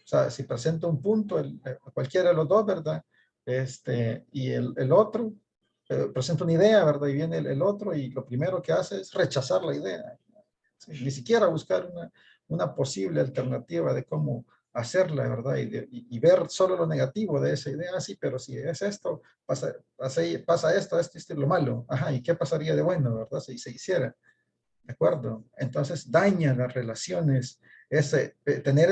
O sea, si presento un punto, cualquiera de los dos, ¿verdad? Y el otro presenta una idea, ¿verdad? Y viene el otro y lo primero que hace es rechazar la idea, ¿sí? Ni siquiera buscar una posible alternativa de cómo hacerla, ¿verdad? Y ver solo lo negativo de esa idea, sí, pero si es esto, pasa esto es lo malo. Ajá, ¿y qué pasaría de bueno, verdad? Si se hiciera. ¿De acuerdo? Entonces daña las relaciones, tener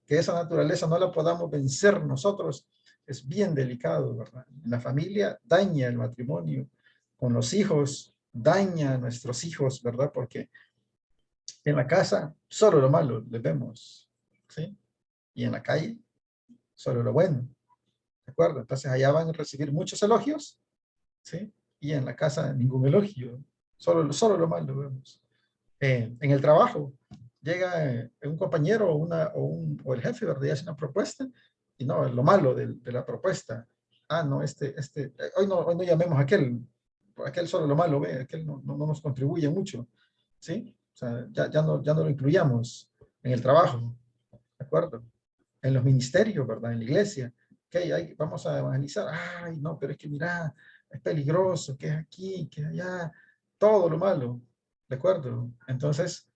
que esa naturaleza no la podamos vencer nosotros, es bien delicado, ¿verdad? En la familia daña el matrimonio, con los hijos daña a nuestros hijos, ¿verdad? Porque en la casa solo lo malo le vemos, ¿sí? Y en la calle solo lo bueno, ¿de acuerdo? Entonces allá van a recibir muchos elogios, ¿sí? Y en la casa ningún elogio, solo lo malo vemos. En el trabajo llega un compañero o el jefe, ¿verdad? Y hace una propuesta y no, lo malo de la propuesta. Ah, no, hoy no llamemos a aquel solo lo malo ve, aquel no nos contribuye mucho, ¿sí? O sea, ya no lo incluyamos en el trabajo, ¿de acuerdo? En los ministerios, ¿verdad? En la iglesia. Ok, vamos a evangelizar. Ay, no, pero es que mira, es peligroso, que es aquí, que allá, todo lo malo, ¿de acuerdo? Entonces,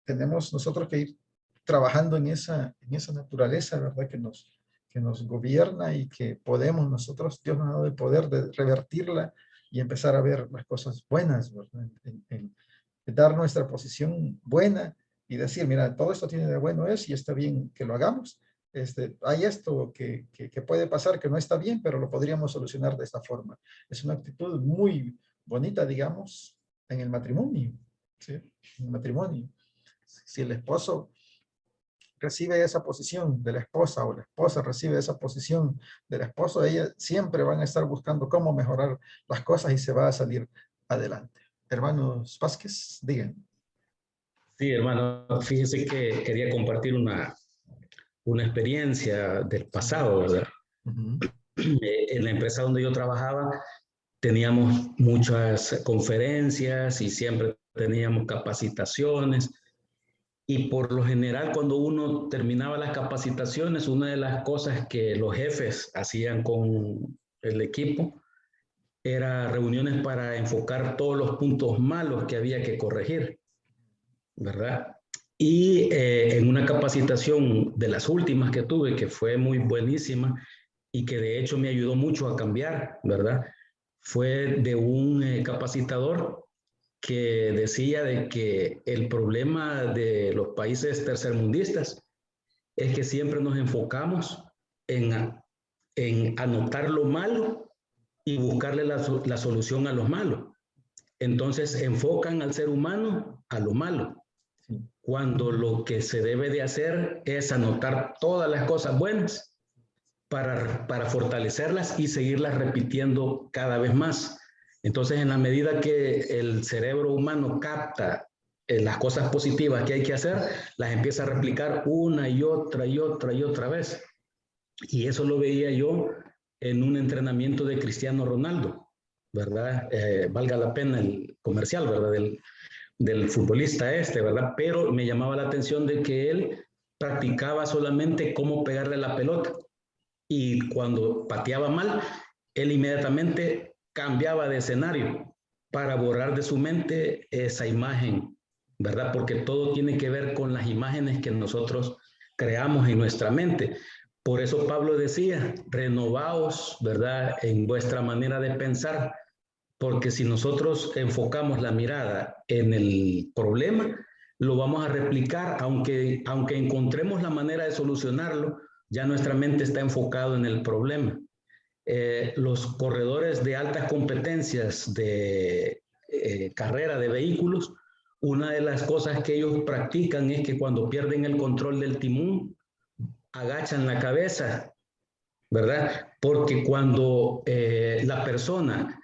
tenemos nosotros que ir trabajando en esa naturaleza, ¿verdad? Que nos gobierna y que podemos nosotros, Dios nos ha dado el poder de revertirla y empezar a ver las cosas buenas, ¿verdad? En dar nuestra posición buena y decir, mira, todo esto tiene de bueno y está bien que lo hagamos. Hay esto que puede pasar que no está bien, pero lo podríamos solucionar de esta forma. Es una actitud muy bonita, digamos, en el matrimonio, ¿sí? En el matrimonio. Si el esposo recibe esa posición de la esposa o la esposa recibe esa posición del esposo, ellas siempre van a estar buscando cómo mejorar las cosas y se va a salir adelante. Hermanos Vázquez, digan. Sí, hermano, fíjese que quería compartir una experiencia del pasado, ¿verdad? En la empresa donde yo trabajaba teníamos muchas conferencias y siempre teníamos capacitaciones. Y por lo general, cuando uno terminaba las capacitaciones, una de las cosas que los jefes hacían con el equipo era reuniones para enfocar todos los puntos malos que había que corregir, ¿verdad? Y en una capacitación de las últimas que tuve, que fue muy buenísima y que de hecho me ayudó mucho a cambiar, ¿verdad? Fue de un capacitador que decía de que el problema de los países tercermundistas es que siempre nos enfocamos en anotar lo malo y buscarle la solución a lo malo. Entonces enfocan al ser humano a lo malo, cuando lo que se debe de hacer es anotar todas las cosas buenas para fortalecerlas y seguirlas repitiendo cada vez más. Entonces, en la medida que el cerebro humano capta las cosas positivas que hay que hacer, las empieza a replicar una y otra y otra y otra vez. Y eso lo veía yo en un entrenamiento de Cristiano Ronaldo, ¿verdad? Valga la pena el comercial, ¿verdad? Del futbolista ¿verdad? Pero me llamaba la atención de que él practicaba solamente cómo pegarle la pelota. Y cuando pateaba mal, él inmediatamente cambiaba de escenario para borrar de su mente esa imagen, ¿verdad? Porque todo tiene que ver con las imágenes que nosotros creamos en nuestra mente. Por eso Pablo decía, renovaos, ¿verdad? En vuestra manera de pensar, porque si nosotros enfocamos la mirada en el problema, lo vamos a replicar, aunque encontremos la manera de solucionarlo, ya nuestra mente está enfocado en el problema. Los corredores de altas competencias de carrera de vehículos, una de las cosas que ellos practican es que cuando pierden el control del timón, agachan la cabeza, ¿verdad? Porque cuando la persona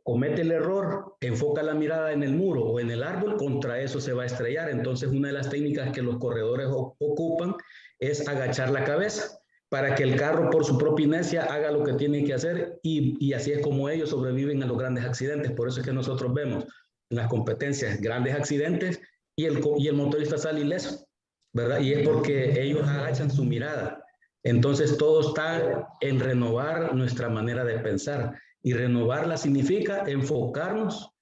comete el error, enfoca la mirada en el muro o en el árbol, contra eso se va a estrellar. Entonces, una de las técnicas que los corredores ocupan es agachar la cabeza para que el carro por su propia inercia haga lo que tiene que hacer y así es como ellos sobreviven a los grandes accidentes. Por eso es que nosotros vemos en las competencias grandes accidentes y el motorista sale ileso, ¿verdad? Y es porque ellos agachan su mirada. Entonces todo está en renovar nuestra manera de pensar y renovarla significa enfocarnos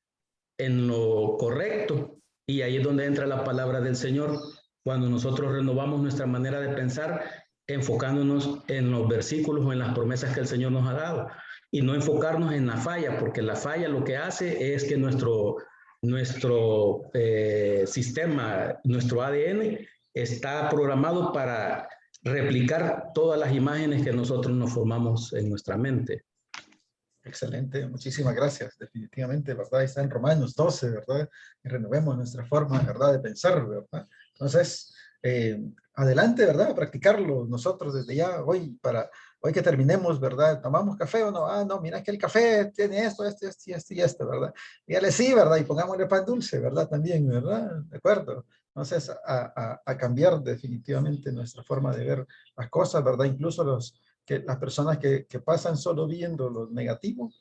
en lo correcto y ahí es donde entra la palabra del Señor. Cuando nosotros renovamos nuestra manera de pensar, enfocándonos en los versículos o en las promesas que el Señor nos ha dado y no enfocarnos en la falla, porque la falla lo que hace es que nuestro sistema, nuestro ADN está programado para replicar todas las imágenes que nosotros nos formamos en nuestra mente. Excelente, muchísimas gracias. Definitivamente, ¿verdad? Está en Romanos 12, ¿verdad? Y renovemos nuestra forma, ¿verdad? De pensar, ¿verdad? Entonces, adelante, ¿verdad? A practicarlo nosotros desde ya, hoy que terminemos, ¿verdad? ¿Tomamos café o no? Ah, no, mira que el café tiene esto, y esto, ¿verdad? Dígale sí, ¿verdad? Y pongámosle pan dulce, ¿verdad? También, ¿verdad? ¿De acuerdo? Entonces, a cambiar definitivamente nuestra forma de ver las cosas, ¿verdad? Incluso las personas que pasan solo viendo lo negativo,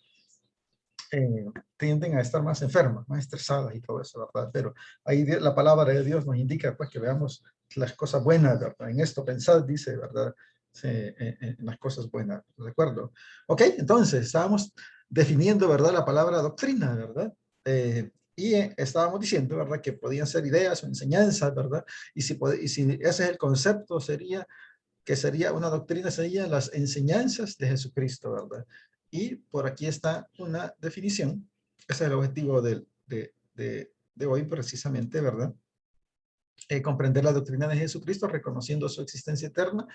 tienden a estar más enfermas, más estresadas y todo eso, ¿verdad? Pero ahí la palabra de Dios nos indica, pues, que veamos las cosas buenas, ¿verdad? En esto pensad, dice, ¿verdad? Sí, en las cosas buenas, ¿de acuerdo? Ok, entonces, estábamos definiendo, ¿verdad? La palabra doctrina, ¿verdad? Y estábamos diciendo, ¿verdad? Que podían ser ideas o enseñanzas, ¿verdad? Y si ese es el concepto, sería una doctrina, sería las enseñanzas de Jesucristo, ¿verdad? Y por aquí está una definición. Ese es el objetivo de hoy precisamente, ¿verdad? Comprender la doctrina de Jesucristo, reconociendo su existencia eterna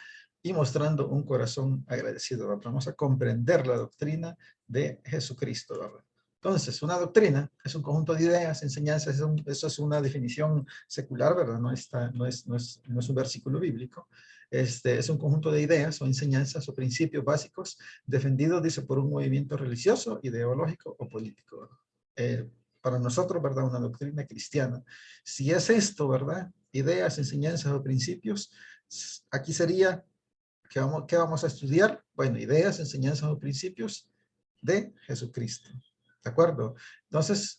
y mostrando un corazón agradecido, ¿verdad? Vamos a comprender la doctrina de Jesucristo, ¿verdad? Entonces, una doctrina es un conjunto de ideas, enseñanzas, eso es una definición secular, ¿verdad? No es un versículo bíblico. Es un conjunto de ideas o enseñanzas o principios básicos defendidos, dice, por un movimiento religioso, ideológico o político. Para nosotros, ¿verdad? Una doctrina cristiana. Si es esto, ¿verdad? Ideas, enseñanzas o principios, aquí sería, ¿qué vamos a estudiar? Bueno, ideas, enseñanzas o principios de Jesucristo. ¿De acuerdo? Entonces,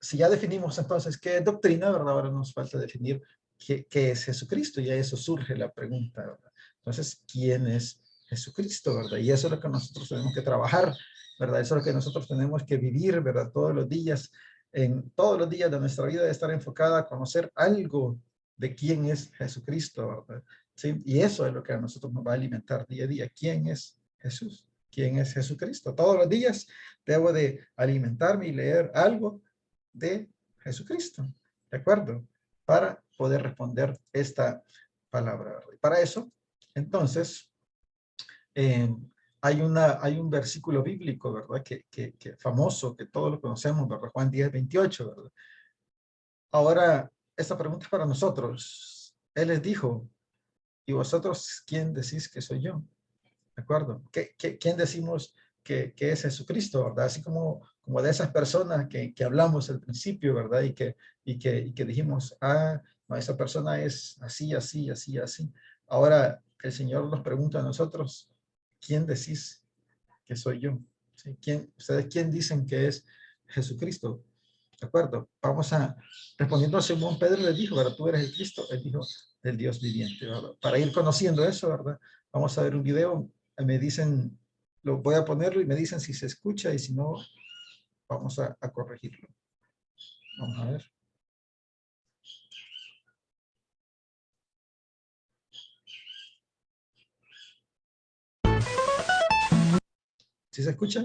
si ya definimos entonces qué es doctrina, ¿verdad? Ahora nos falta definir qué es Jesucristo. Y a eso surge la pregunta, ¿verdad? Entonces, ¿quién es Jesucristo, verdad? Y eso es lo que nosotros tenemos que trabajar, ¿verdad? Eso es lo que nosotros tenemos que vivir, ¿verdad? Todos los días de nuestra vida, de estar enfocada a conocer algo de quién es Jesucristo, ¿verdad? ¿Sí? Y eso es lo que a nosotros nos va a alimentar día a día. ¿Quién es Jesús? ¿Quién es Jesucristo? Todos los días debo de alimentarme y leer algo de Jesucristo, ¿de acuerdo? Para poder responder esta palabra, ¿verdad? Y para eso, entonces, hay un versículo bíblico, ¿verdad? Que famoso, que todos lo conocemos, ¿verdad? Juan 10:28, ¿verdad? Ahora, esta pregunta es para nosotros. Él les dijo, ¿y vosotros quién decís que soy yo? ¿De acuerdo? ¿Quién decimos que es Jesucristo, verdad? Así como de esas personas que hablamos al principio, ¿verdad? Y que dijimos, no, esa persona es así, así, así, así. Ahora el Señor nos pregunta a nosotros, ¿quién decís que soy yo? ¿Sí? ¿Ustedes quién dicen que es Jesucristo? ¿De acuerdo? Vamos respondiendo a Simón Pedro le dijo, ¿verdad? Tú eres el Cristo, el Hijo del Dios viviente, ¿verdad? Para ir conociendo eso, ¿verdad? Vamos a ver un video, me dicen, lo voy a ponerlo y me dicen si se escucha y si no, vamos a corregirlo. Vamos a ver. ¿Sí se escucha?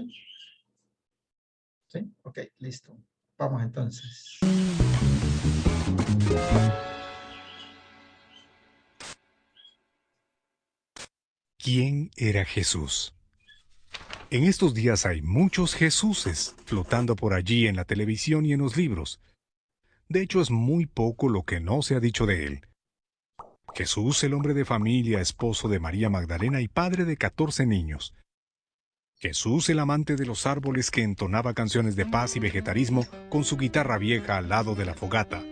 ¿Sí? Ok, listo. Vamos entonces. ¿Quién era Jesús? En estos días hay muchos Jesuses flotando por allí en la televisión y en los libros. De hecho, es muy poco lo que no se ha dicho de él. Jesús, el hombre de familia, esposo de María Magdalena y padre de 14 niños. Jesús, el amante de los árboles que entonaba canciones de paz y vegetarismo con su guitarra vieja al lado de la fogata.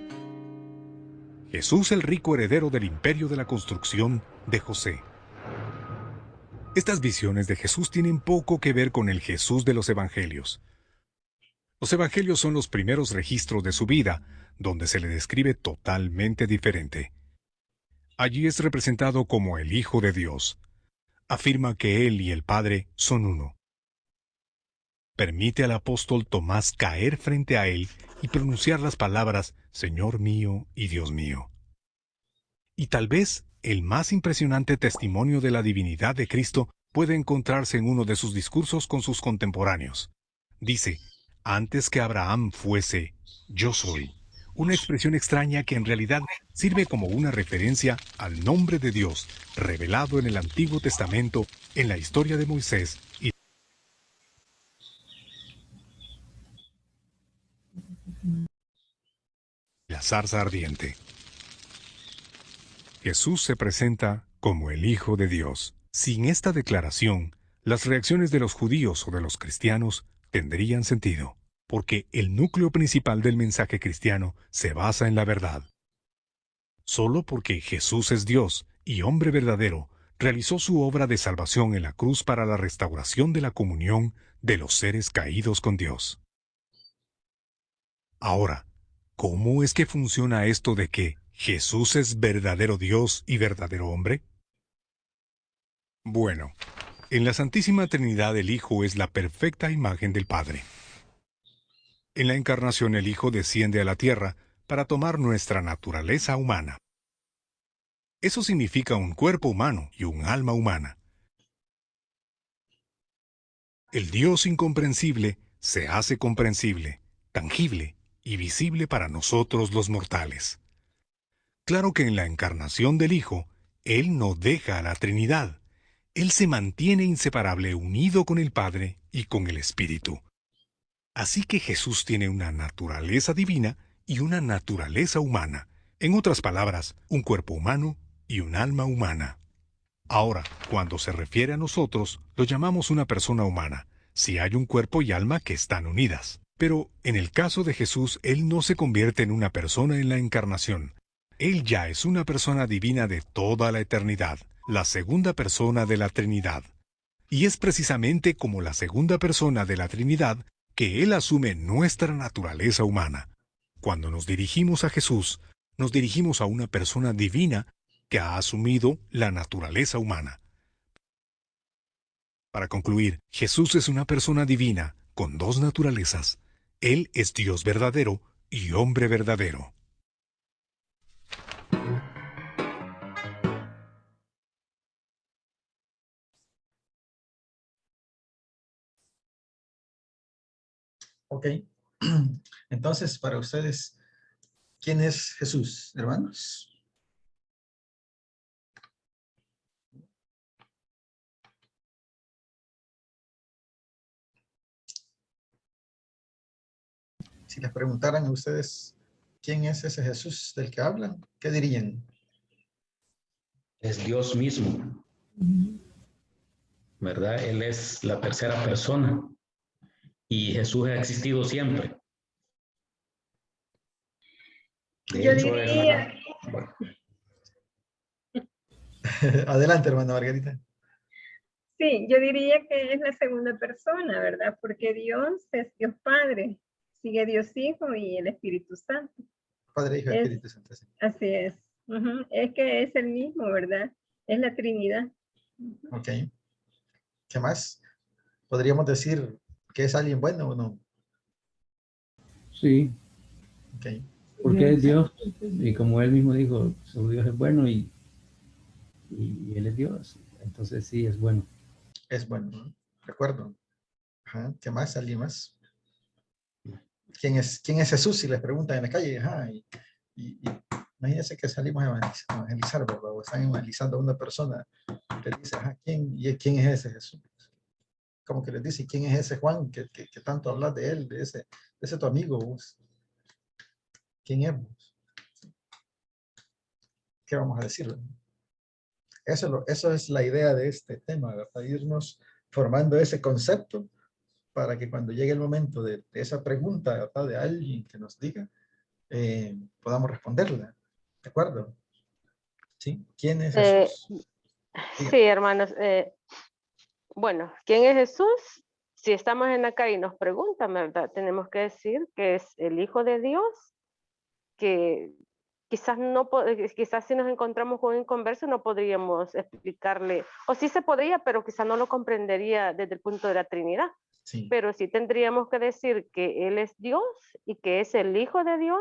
Jesús, el rico heredero del imperio de la construcción de José. Estas visiones de Jesús tienen poco que ver con el Jesús de los Evangelios. Los Evangelios son los primeros registros de su vida, donde se le describe totalmente diferente. Allí es representado como el Hijo de Dios. Afirma que Él y el Padre son uno. Permite al apóstol Tomás caer frente a Él y pronunciar las palabras Señor mío y Dios mío. Y tal vez el más impresionante testimonio de la divinidad de Cristo puede encontrarse en uno de sus discursos con sus contemporáneos. Dice, antes que Abraham fuese, yo soy. Una expresión extraña que en realidad sirve como una referencia al nombre de Dios revelado en el Antiguo Testamento, en la historia de Moisés zarza ardiente. Jesús se presenta como el Hijo de Dios. Sin esta declaración, las reacciones de los judíos o de los cristianos tendrían sentido, porque el núcleo principal del mensaje cristiano se basa en la verdad. Solo porque Jesús es Dios y hombre verdadero, realizó su obra de salvación en la cruz para la restauración de la comunión de los seres caídos con Dios. Ahora, ¿cómo es que funciona esto de que Jesús es verdadero Dios y verdadero hombre? Bueno, en la Santísima Trinidad el Hijo es la perfecta imagen del Padre. En la Encarnación el Hijo desciende a la tierra para tomar nuestra naturaleza humana. Eso significa un cuerpo humano y un alma humana. El Dios incomprensible se hace comprensible, tangible y visible para nosotros los mortales. Claro que en la encarnación del Hijo, Él no deja a la Trinidad. Él se mantiene inseparable unido con el Padre y con el Espíritu. Así que Jesús tiene una naturaleza divina y una naturaleza humana. En otras palabras, un cuerpo humano y un alma humana. Ahora, cuando se refiere a nosotros, lo llamamos una persona humana, si hay un cuerpo y alma que están unidas. Pero en el caso de Jesús, Él no se convierte en una persona en la encarnación. Él ya es una persona divina de toda la eternidad, la segunda persona de la Trinidad. Y es precisamente como la segunda persona de la Trinidad que Él asume nuestra naturaleza humana. Cuando nos dirigimos a Jesús, nos dirigimos a una persona divina que ha asumido la naturaleza humana. Para concluir, Jesús es una persona divina con dos naturalezas. Él es Dios verdadero y hombre verdadero. Ok. Entonces, para ustedes, ¿quién es Jesús, hermanos? Si les preguntaran a ustedes, ¿quién es ese Jesús del que hablan? ¿Qué dirían? Es Dios mismo, ¿verdad? Él es la tercera persona y Jesús ha existido siempre. De Yo hecho, diría, bueno, Adelante, hermana Margarita. sí, yo diría que es la segunda persona, ¿verdad? Porque Dios es Dios Padre, sigue Dios Hijo y el Espíritu Santo. Padre, Hijo y Espíritu Santo. Sí. Así es. Es que es el mismo, ¿verdad? Es la Trinidad. Ok. ¿Qué más? ¿Podríamos decir que es alguien bueno o no? Sí. Ok. Porque es Dios, y como él mismo dijo, su Dios es bueno y él es Dios. Entonces sí, es bueno. Es bueno, ¿no? De acuerdo. Ajá. ¿Qué más? ¿Alguien más? ¿Quién es Jesús? Si les preguntan en la calle, ajá, y imagínense que salimos a evangelizar, ¿verdad? O están evangelizando a una persona, les dice, ajá, ¿quién es ese Jesús? Como que les dice, ¿quién es ese Juan que tanto hablas de él, de ese tu amigo? Vos? ¿Quién es vos? ¿Qué vamos a decir? Eso es la idea de este tema, ¿verdad? Irnos formando ese concepto para que cuando llegue el momento de esa pregunta, ¿verdad? De alguien que nos diga, podamos responderla. ¿De acuerdo? ¿Sí? ¿Quién es Jesús? Sí, hermanos. Bueno, ¿quién es Jesús? Si estamos en la calle y nos preguntan, ¿verdad? Tenemos que decir que es el Hijo de Dios, que quizás si nos encontramos con un inconverso no podríamos explicarle, o sí se podría, pero quizás no lo comprendería desde el punto de la Trinidad. Sí. Pero sí tendríamos que decir que Él es Dios y que es el Hijo de Dios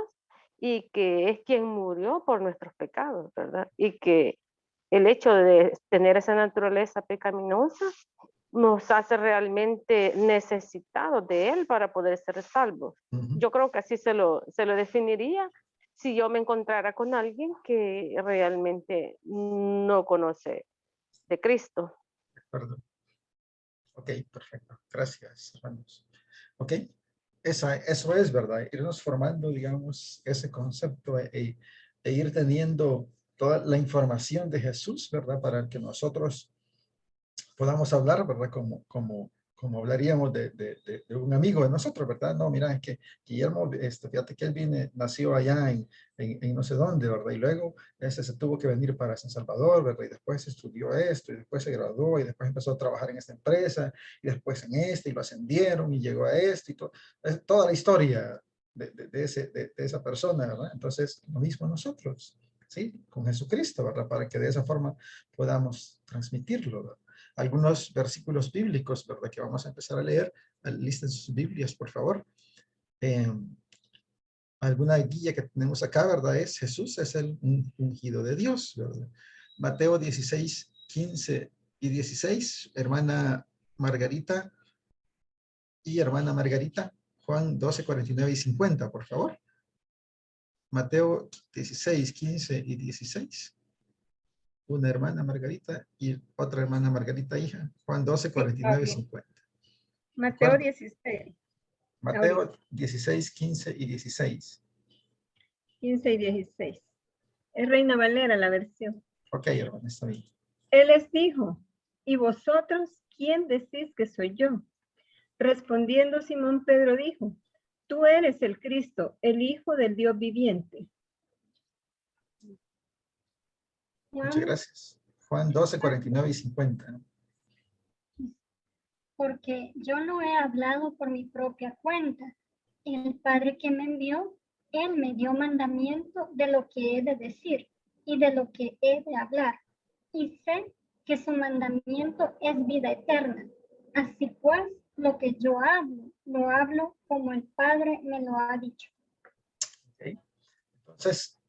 y que es quien murió por nuestros pecados, ¿verdad? Y que el hecho de tener esa naturaleza pecaminosa nos hace realmente necesitados de Él para poder ser salvos. Yo creo que así se lo definiría si yo me encontrara con alguien que realmente no conoce de Cristo. De acuerdo. Ok, perfecto. Gracias, hermanos. Ok. Eso es, ¿verdad? Irnos formando, digamos, ese concepto e ir teniendo toda la información de Jesús, ¿verdad? Para que nosotros podamos hablar, ¿verdad? Como hablaríamos de un amigo de nosotros, ¿verdad? No, mira, es que Guillermo, fíjate que él nació allá en no sé dónde, ¿verdad? Y luego se tuvo que venir para San Salvador, ¿verdad? Y después estudió esto, y después se graduó, y después empezó a trabajar en esta empresa, y después en y lo ascendieron, y llegó a esto, y todo. Es toda la historia de esa persona, ¿verdad? Entonces, lo mismo nosotros, ¿sí? Con Jesucristo, ¿verdad? Para que de esa forma podamos transmitirlo, ¿verdad? Algunos versículos bíblicos, ¿verdad? Que vamos a empezar a leer. Listen sus Biblias, por favor. Alguna guía que tenemos acá, ¿verdad? Jesús es el ungido de Dios, ¿verdad? Mateo 16, 15 y 16, hermana Margarita y hermana Margarita. Juan 12, 49 y 50, por favor. Mateo 16, 15 y 16. Una hermana Margarita y otra hermana Margarita hija. Juan 12, 49 y 50. Mateo 16. Mateo 16, 15 y 16. 15 y 16. Es Reina Valera la versión. Ok, hermano, está bien. Él les dijo, ¿y vosotros quién decís que soy yo? Respondiendo Simón Pedro dijo, tú eres el Cristo, el Hijo del Dios viviente. Muchas gracias. Juan 12, 49 y 50. Porque yo no he hablado por mi propia cuenta. El Padre que me envió, Él me dio mandamiento de lo que he de decir y de lo que he de hablar. Y sé que su mandamiento es vida eterna. Así pues, lo que yo hablo, lo hablo como el Padre me lo ha dicho. Okay. Entonces,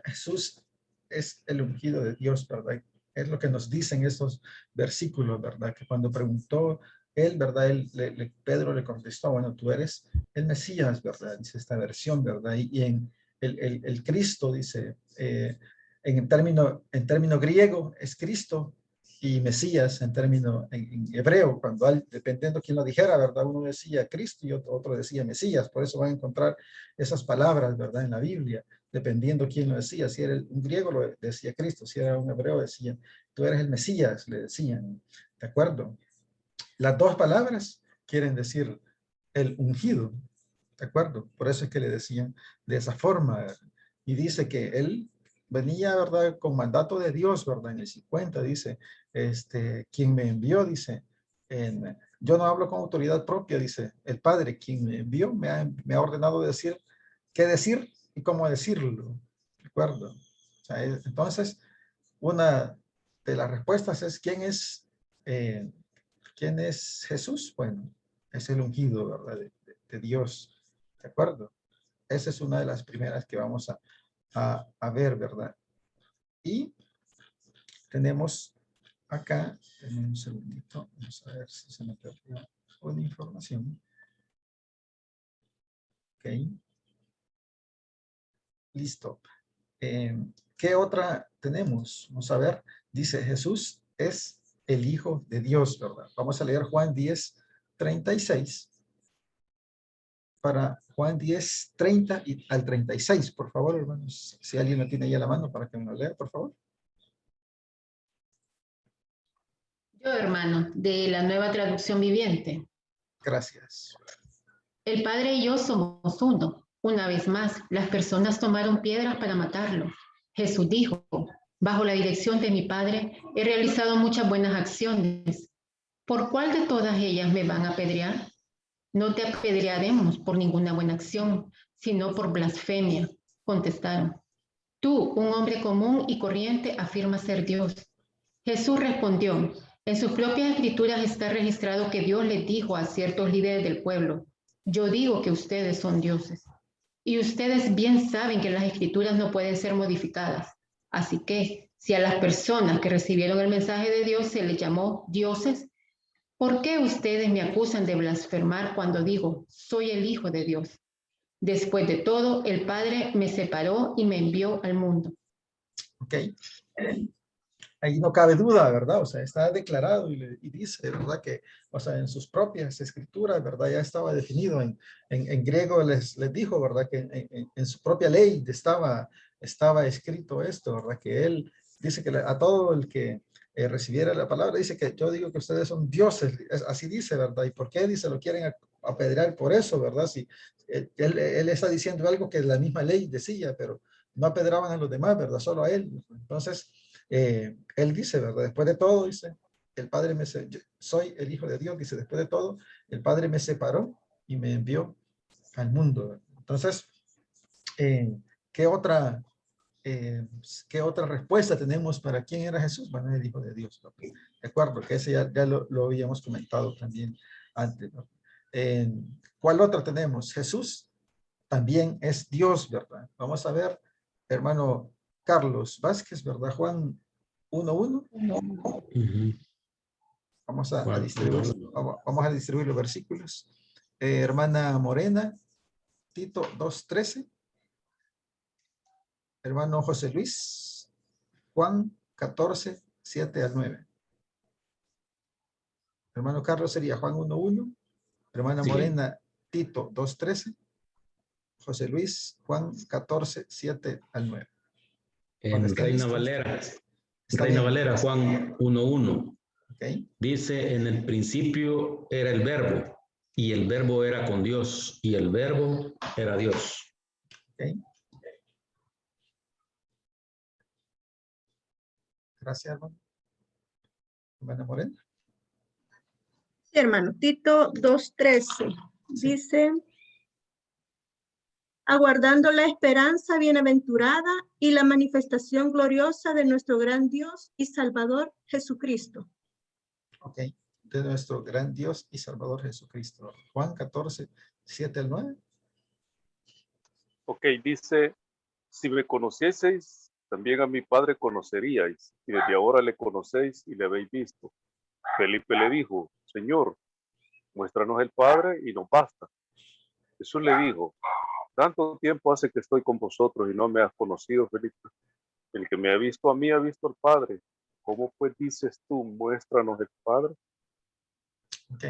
Jesús es el ungido de Dios, ¿verdad? Es lo que nos dicen estos versículos, ¿verdad? Que cuando preguntó él, ¿verdad? Pedro le contestó, bueno, tú eres el Mesías, ¿verdad? Dice esta versión, ¿verdad? Y en el Cristo, dice, en término griego es Cristo y Mesías en término en hebreo, cuando dependiendo quién lo dijera, ¿verdad? Uno decía Cristo y otro decía Mesías, por eso van a encontrar esas palabras, ¿verdad? En la Biblia, dependiendo quién lo decía. Si era un griego, lo decía Cristo. Si era un hebreo, decía, tú eres el Mesías, le decían. ¿De acuerdo? Las dos palabras quieren decir el ungido. ¿De acuerdo? Por eso es que le decían de esa forma. Y dice que él venía, ¿verdad? Con mandato de Dios, ¿verdad? En el 50 dice, quien me envió, dice, yo no hablo con autoridad propia, dice, el Padre, quien me envió, me ha ordenado decir qué decir y cómo decirlo, ¿de acuerdo? O sea, entonces, una de las respuestas es, ¿quién es Jesús? Bueno, es el ungido, ¿verdad? De Dios, ¿de acuerdo? Esa es una de las primeras que vamos a ver, ¿verdad? Y tenemos acá, denme un segundito, vamos a ver si se me perdió una información. Ok. Listo. ¿Qué otra tenemos? Vamos a ver. Dice, Jesús es el Hijo de Dios, ¿verdad? Vamos a leer Juan 10, 36. Para Juan 10, 30 al 36, por favor, hermanos. Si alguien lo tiene ahí a la mano para que me lo lea, por favor. Yo, hermano, de la Nueva Traducción Viviente. Gracias. El Padre y yo somos uno. Una vez más, las personas tomaron piedras para matarlo. Jesús dijo, bajo la dirección de mi Padre, he realizado muchas buenas acciones. ¿Por cuál de todas ellas me van a apedrear? No te apedrearemos por ninguna buena acción, sino por blasfemia, contestaron. Tú, un hombre común y corriente, afirmas ser Dios. Jesús respondió, en sus propias escrituras está registrado que Dios les dijo a ciertos líderes del pueblo, yo digo que ustedes son dioses. Y ustedes bien saben que las escrituras no pueden ser modificadas. Así que, si a las personas que recibieron el mensaje de Dios se les llamó dioses, ¿por qué ustedes me acusan de blasfemar cuando digo, soy el Hijo de Dios? Después de todo, el Padre me separó y me envió al mundo. Ok. ahí no cabe duda, ¿verdad? O sea, está declarado y dice, ¿verdad? Que, o sea, en sus propias escrituras, ¿verdad? Ya estaba definido en griego, les dijo, ¿verdad? Que en su propia ley estaba escrito esto, ¿verdad? Que él dice que a todo el que recibiera la palabra, dice que yo digo que ustedes son dioses, así dice, ¿verdad? ¿Y por qué dice lo quieren apedrear por eso, ¿verdad? Si él está diciendo algo que la misma ley decía, pero no apedraban a los demás, ¿verdad? Solo a él. Entonces, él dice, ¿verdad? Después de todo, dice, el Padre yo soy el Hijo de Dios, dice, después de todo, el Padre me separó y me envió al mundo, ¿verdad? Entonces, ¿qué otra respuesta tenemos para quién era Jesús? Bueno, el Hijo de Dios, ¿no? De acuerdo, que ese ya lo habíamos comentado también antes, ¿no? ¿Cuál otra tenemos? Jesús también es Dios, ¿verdad? Vamos a ver, hermano Carlos Vázquez, ¿verdad? Juan 1:1. Vamos a distribuir los versículos. Hermana Morena, Tito 2:13. Hermano José Luis, Juan 14:7-9. Hermano Carlos sería Juan 1:1. Hermana Morena, Tito 2:13. José Luis, Juan 14:7-9. En Reina Valera, Juan 1:1. Okay. Dice, en el principio era el verbo, y el verbo era con Dios, y el verbo era Dios. Okay. Gracias, hermano. Hermana Morena. Sí, hermano. Tito 2:13. Dice, aguardando la esperanza bienaventurada y la manifestación gloriosa de nuestro gran Dios y Salvador Jesucristo. Ok, de nuestro gran Dios y Salvador Jesucristo. Juan 14:7-9. Ok, dice, si me conocieseis, también a mi Padre conoceríais, y desde ahora le conocéis y le habéis visto. Felipe le dijo, Señor, muéstranos el Padre y nos basta. Jesús le dijo, tanto tiempo hace que estoy con vosotros y no me has conocido, Felipe. El que me ha visto a mí ha visto al Padre. ¿Cómo pues dices tú, muéstranos el Padre? Ok.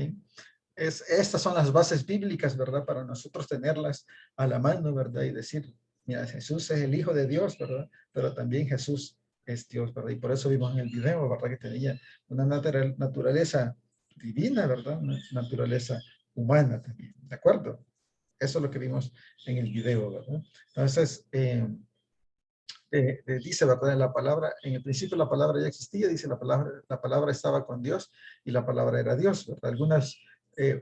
Estas son las bases bíblicas, ¿verdad? Para nosotros tenerlas a la mano, ¿verdad? Y decir, mira, Jesús es el Hijo de Dios, ¿verdad? Pero también Jesús es Dios, ¿verdad? Y por eso vimos en el video, ¿verdad? Que tenía una naturaleza divina, ¿verdad? Una naturaleza humana también, ¿de acuerdo? Eso es lo que vimos en el video, ¿verdad? Entonces, dice, ¿verdad? En la palabra, en el principio la palabra ya existía, dice la palabra estaba con Dios y la palabra era Dios, ¿verdad?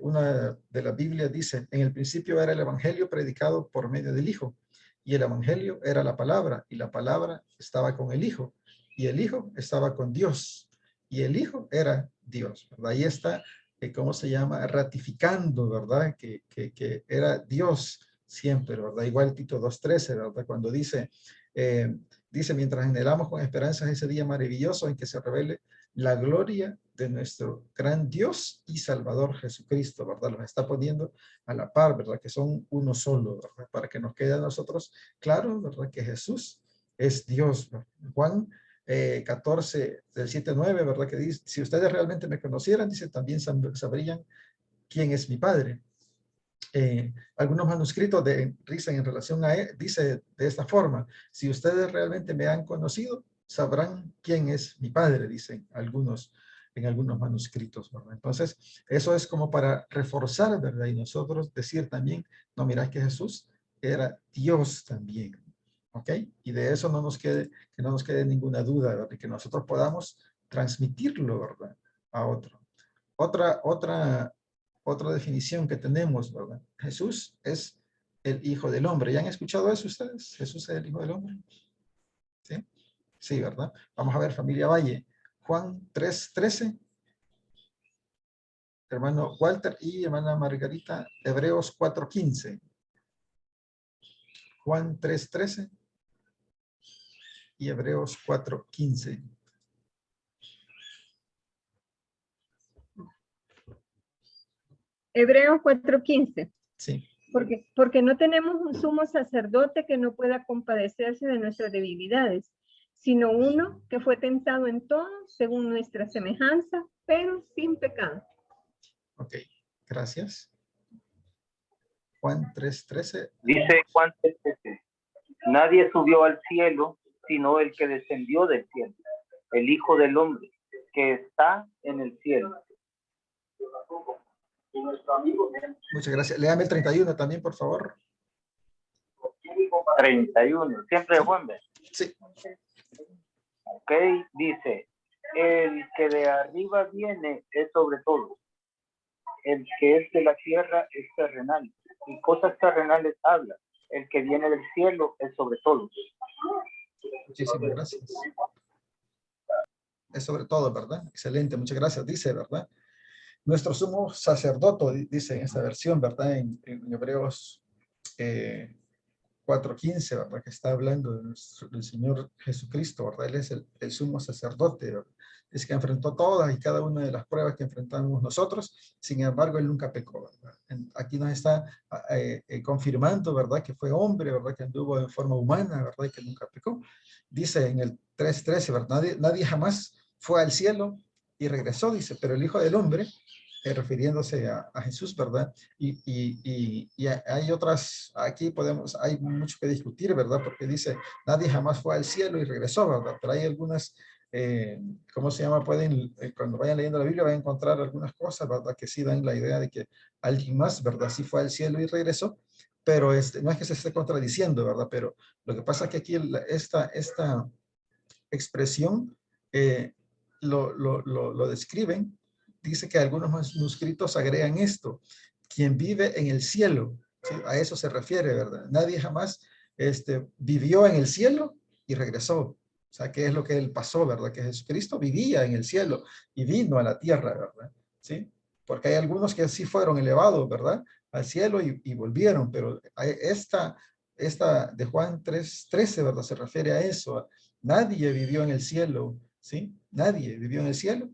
Una de las Biblias dice, en el principio era el evangelio predicado por medio del Hijo, y el evangelio era la palabra, y la palabra estaba con el Hijo, y el Hijo estaba con Dios, y el Hijo era Dios, ¿verdad? Ahí está, ¿cómo se llama? Ratificando, ¿verdad? Que era Dios siempre, ¿verdad? Igual Tito 2:13, ¿verdad? Cuando dice, mientras anhelamos con esperanzas ese día maravilloso en que se revele la gloria de nuestro gran Dios y Salvador Jesucristo, ¿verdad? Los está poniendo a la par, ¿verdad? Que son uno solo, ¿verdad? Para que nos quede a nosotros claro, ¿verdad? Que Jesús es Dios, ¿verdad? Juan 14:7-9, ¿verdad? Que dice, si ustedes realmente me conocieran, dice, también sabrían quién es mi Padre. Algunos manuscritos dicen en relación a él, dice de esta forma, si ustedes realmente me han conocido, sabrán quién es mi Padre, dicen en algunos manuscritos, ¿verdad? Entonces, eso es como para reforzar, ¿verdad? Y nosotros decir también, no, mirad que Jesús era Dios también, ¿ok? Y de eso que no nos quede ninguna duda, ¿verdad? Y que nosotros podamos transmitirlo, ¿verdad? A otro. Otra definición que tenemos, ¿verdad? Jesús es el Hijo del Hombre. ¿Ya han escuchado eso ustedes? Jesús es el Hijo del Hombre. ¿Sí? Sí, ¿verdad? Vamos a ver, familia Valle. Juan 3:13. Hermano Walter y hermana Margarita, Hebreos 4:15. Juan 3:13 y Hebreos 4:15. Hebreos 4:15. Sí. Porque no tenemos un sumo sacerdote que no pueda compadecerse de nuestras debilidades, sino uno que fue tentado en todo según nuestra semejanza, pero sin pecado. Ok, gracias. Juan 3:13. Dice Juan 3:13, nadie subió al cielo, sino el que descendió del cielo, el Hijo del Hombre, que está en el cielo. Muchas gracias. Léame el 31 también, por favor. 31, siempre de Juan, ¿ves? Sí. Ok, dice, el que de arriba viene es sobre todo, el que es de la tierra es terrenal, y cosas terrenales habla, el que viene del cielo es sobre todo. Muchísimas gracias. Es sobre todo, ¿verdad? Excelente, muchas gracias. Dice, ¿verdad? Nuestro sumo sacerdote, dice en esta versión, ¿verdad? En Hebreos 4:15, ¿verdad? Que está hablando del Señor Jesucristo, ¿verdad? Él es el sumo sacerdote, ¿verdad? Es que enfrentó todas y cada una de las pruebas que enfrentamos nosotros, sin embargo, él nunca pecó, ¿verdad? Aquí nos está confirmando, ¿verdad? Que fue hombre, ¿verdad? Que anduvo en forma humana, ¿verdad? Y que nunca pecó. Dice en el 3:13, ¿verdad? Nadie jamás fue al cielo y regresó, dice, pero el Hijo del Hombre, refiriéndose a Jesús, ¿verdad? Y hay otras, aquí hay mucho que discutir, ¿verdad? Porque dice, nadie jamás fue al cielo y regresó, ¿verdad? Pero hay algunas, ¿cómo se llama? Cuando vayan leyendo la Biblia van a encontrar algunas cosas, ¿verdad? Que sí dan la idea de que alguien más, ¿verdad? Sí fue al cielo y regresó, pero no es que se esté contradiciendo, ¿verdad? Pero lo que pasa es que aquí esta expresión lo describen. Dice que algunos manuscritos agregan esto, quien vive en el cielo, ¿sí? A eso se refiere, ¿verdad? Nadie jamás vivió en el cielo y regresó. O sea, ¿qué es lo que él pasó, verdad? Que Jesucristo vivía en el cielo y vino a la tierra, ¿verdad? ¿Sí? Porque hay algunos que sí fueron elevados, ¿verdad? Al cielo y volvieron, pero esta de Juan 3:13, ¿verdad? Se refiere a eso. Nadie vivió en el cielo, ¿sí? Nadie vivió en el cielo.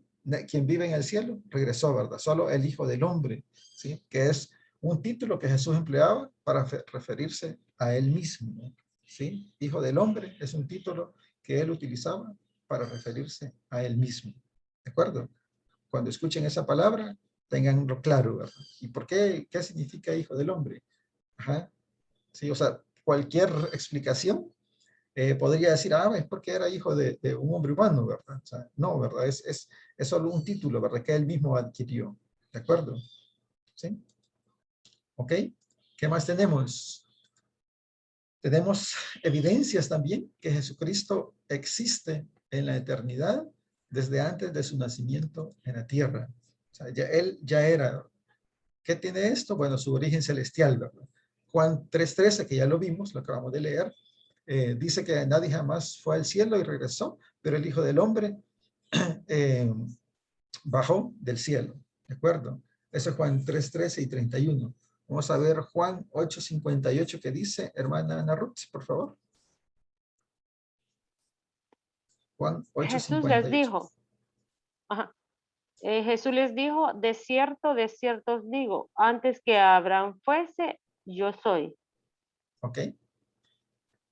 Quien vive en el cielo regresó, ¿verdad? Solo el Hijo del Hombre, ¿sí? Que es un título que Jesús empleaba para referirse a él mismo, ¿sí? Hijo del Hombre es un título que él utilizaba para referirse a él mismo, ¿de acuerdo? Cuando escuchen esa palabra, tenganlo claro, ¿verdad? ¿Y por qué? ¿Qué significa Hijo del Hombre? Ajá. Sí, o sea, cualquier explicación podría decir, es porque era hijo de un hombre humano, ¿verdad? O sea, no, ¿verdad? Es solo un título, ¿verdad? Que él mismo adquirió, ¿de acuerdo? ¿Sí? ¿Ok? ¿Qué más tenemos? Tenemos evidencias también que Jesucristo existe en la eternidad desde antes de su nacimiento en la tierra. O sea, él ya era. ¿Qué tiene esto? Bueno, su origen celestial, ¿verdad? Juan 3:13, que ya lo vimos, lo acabamos de leer, dice que nadie jamás fue al cielo y regresó, pero el Hijo del Hombre bajó del cielo, ¿de acuerdo? Eso es Juan 3:13 y 31. Vamos a ver Juan 8:58 que dice, hermana Ana Ruth, por favor. Juan 8:58. Jesús les dijo, Jesús les dijo, de cierto os digo, antes que Abraham fuese, yo soy. Ok.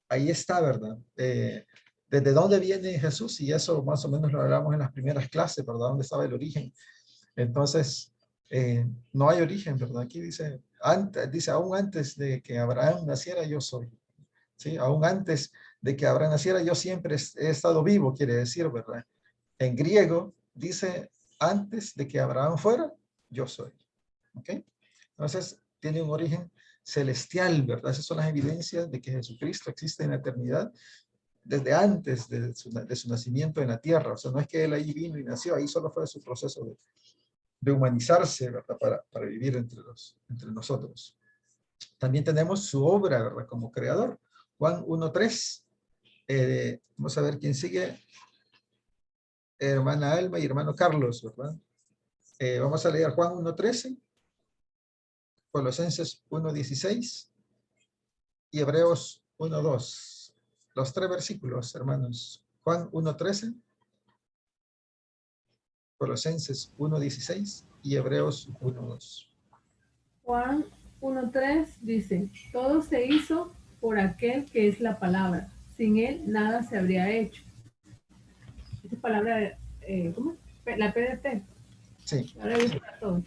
Ahí está, ¿verdad? ¿Desde dónde viene Jesús? Y eso más o menos lo hablamos en las primeras clases, ¿verdad? ¿Dónde estaba el origen? Entonces, no hay origen, ¿verdad? Aquí dice, aún antes de que Abraham naciera, yo soy. ¿Sí? Aún antes de que Abraham naciera, yo siempre he estado vivo, quiere decir, ¿verdad? En griego dice, antes de que Abraham fuera, yo soy. ¿Ok? Entonces, tiene un origen celestial, ¿verdad? Esas son las evidencias de que Jesucristo existe en la eternidad desde antes de su nacimiento en la tierra. O sea, no es que él ahí vino y nació, ahí solo fue su proceso de humanizarse, ¿verdad? Para vivir entre nosotros. También tenemos su obra, ¿verdad? Como creador. Juan 1:3. Vamos a ver quién sigue. Hermana Alma y hermano Carlos, ¿verdad? Vamos a leer Juan 1:13. Colosenses 1:16 y Hebreos 1:2. Los 3 versículos, hermanos. Juan 1:13, Colosenses 1:16 y Hebreos 1:2. Juan 1:3 dice, todo se hizo por aquel que es la palabra. Sin él nada se habría hecho. palabra, ¿cómo es? La PDT. Sí. Ahora dice para todos.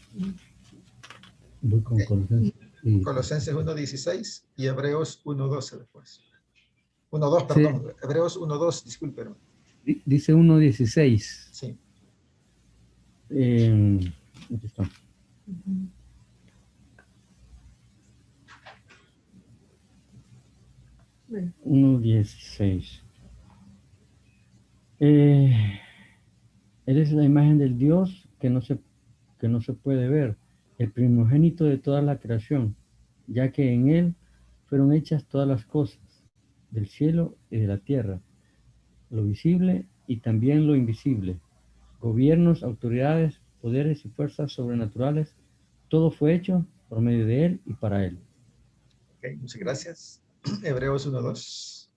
Voy con Colosenses. Y- Colosenses 1:16 y Hebreos 1:12 después. 1:2, Sí. perdón. Hebreos 1:2, disculpe, hermano. Dice 1:16. Sí. Aquí está. Bueno, 1:16. Él es la imagen del Dios que no se puede ver, el primogénito de toda la creación, ya que en él fueron hechas todas las cosas, del cielo y de la tierra, lo visible y también lo invisible, gobiernos, autoridades, poderes y fuerzas sobrenaturales, todo fue hecho por medio de él y para él. Ok, muchas gracias. Hebreos 1:2.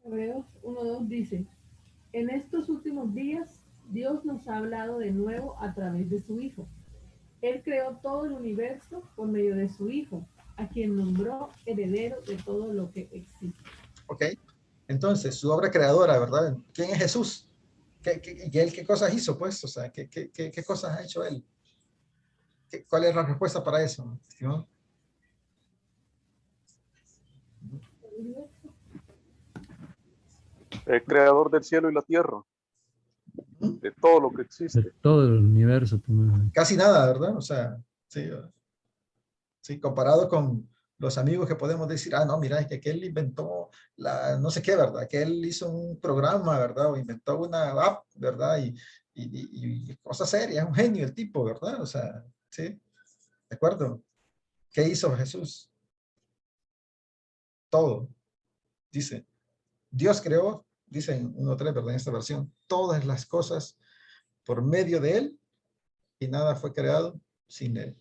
Hebreos 1:2 dice, en estos últimos días Dios nos ha hablado de nuevo a través de su Hijo. Él creó todo el universo por medio de su Hijo, a quien nombró heredero de todo lo que existe. Ok. Entonces, su obra creadora, ¿verdad? ¿Quién es Jesús? ¿Qué cosas hizo, pues? O sea, ¿qué cosas ha hecho él? ¿Cuál es la respuesta para eso, estimado? El creador del cielo y la tierra, de todo lo que existe. De todo el universo. Casi nada, ¿verdad? O sea, sí, sí, comparado con los amigos que podemos decir, ah, no, mira, es que él inventó no sé qué, ¿verdad? Que él hizo un programa, ¿verdad? O inventó una app, ¿verdad? Y cosas serias, un genio el tipo, ¿verdad? O sea, sí, ¿de acuerdo? ¿Qué hizo Jesús? Todo, dice. Dios creó, dice en 1:3, ¿verdad? En esta versión, todas las cosas por medio de él y nada fue creado sin él.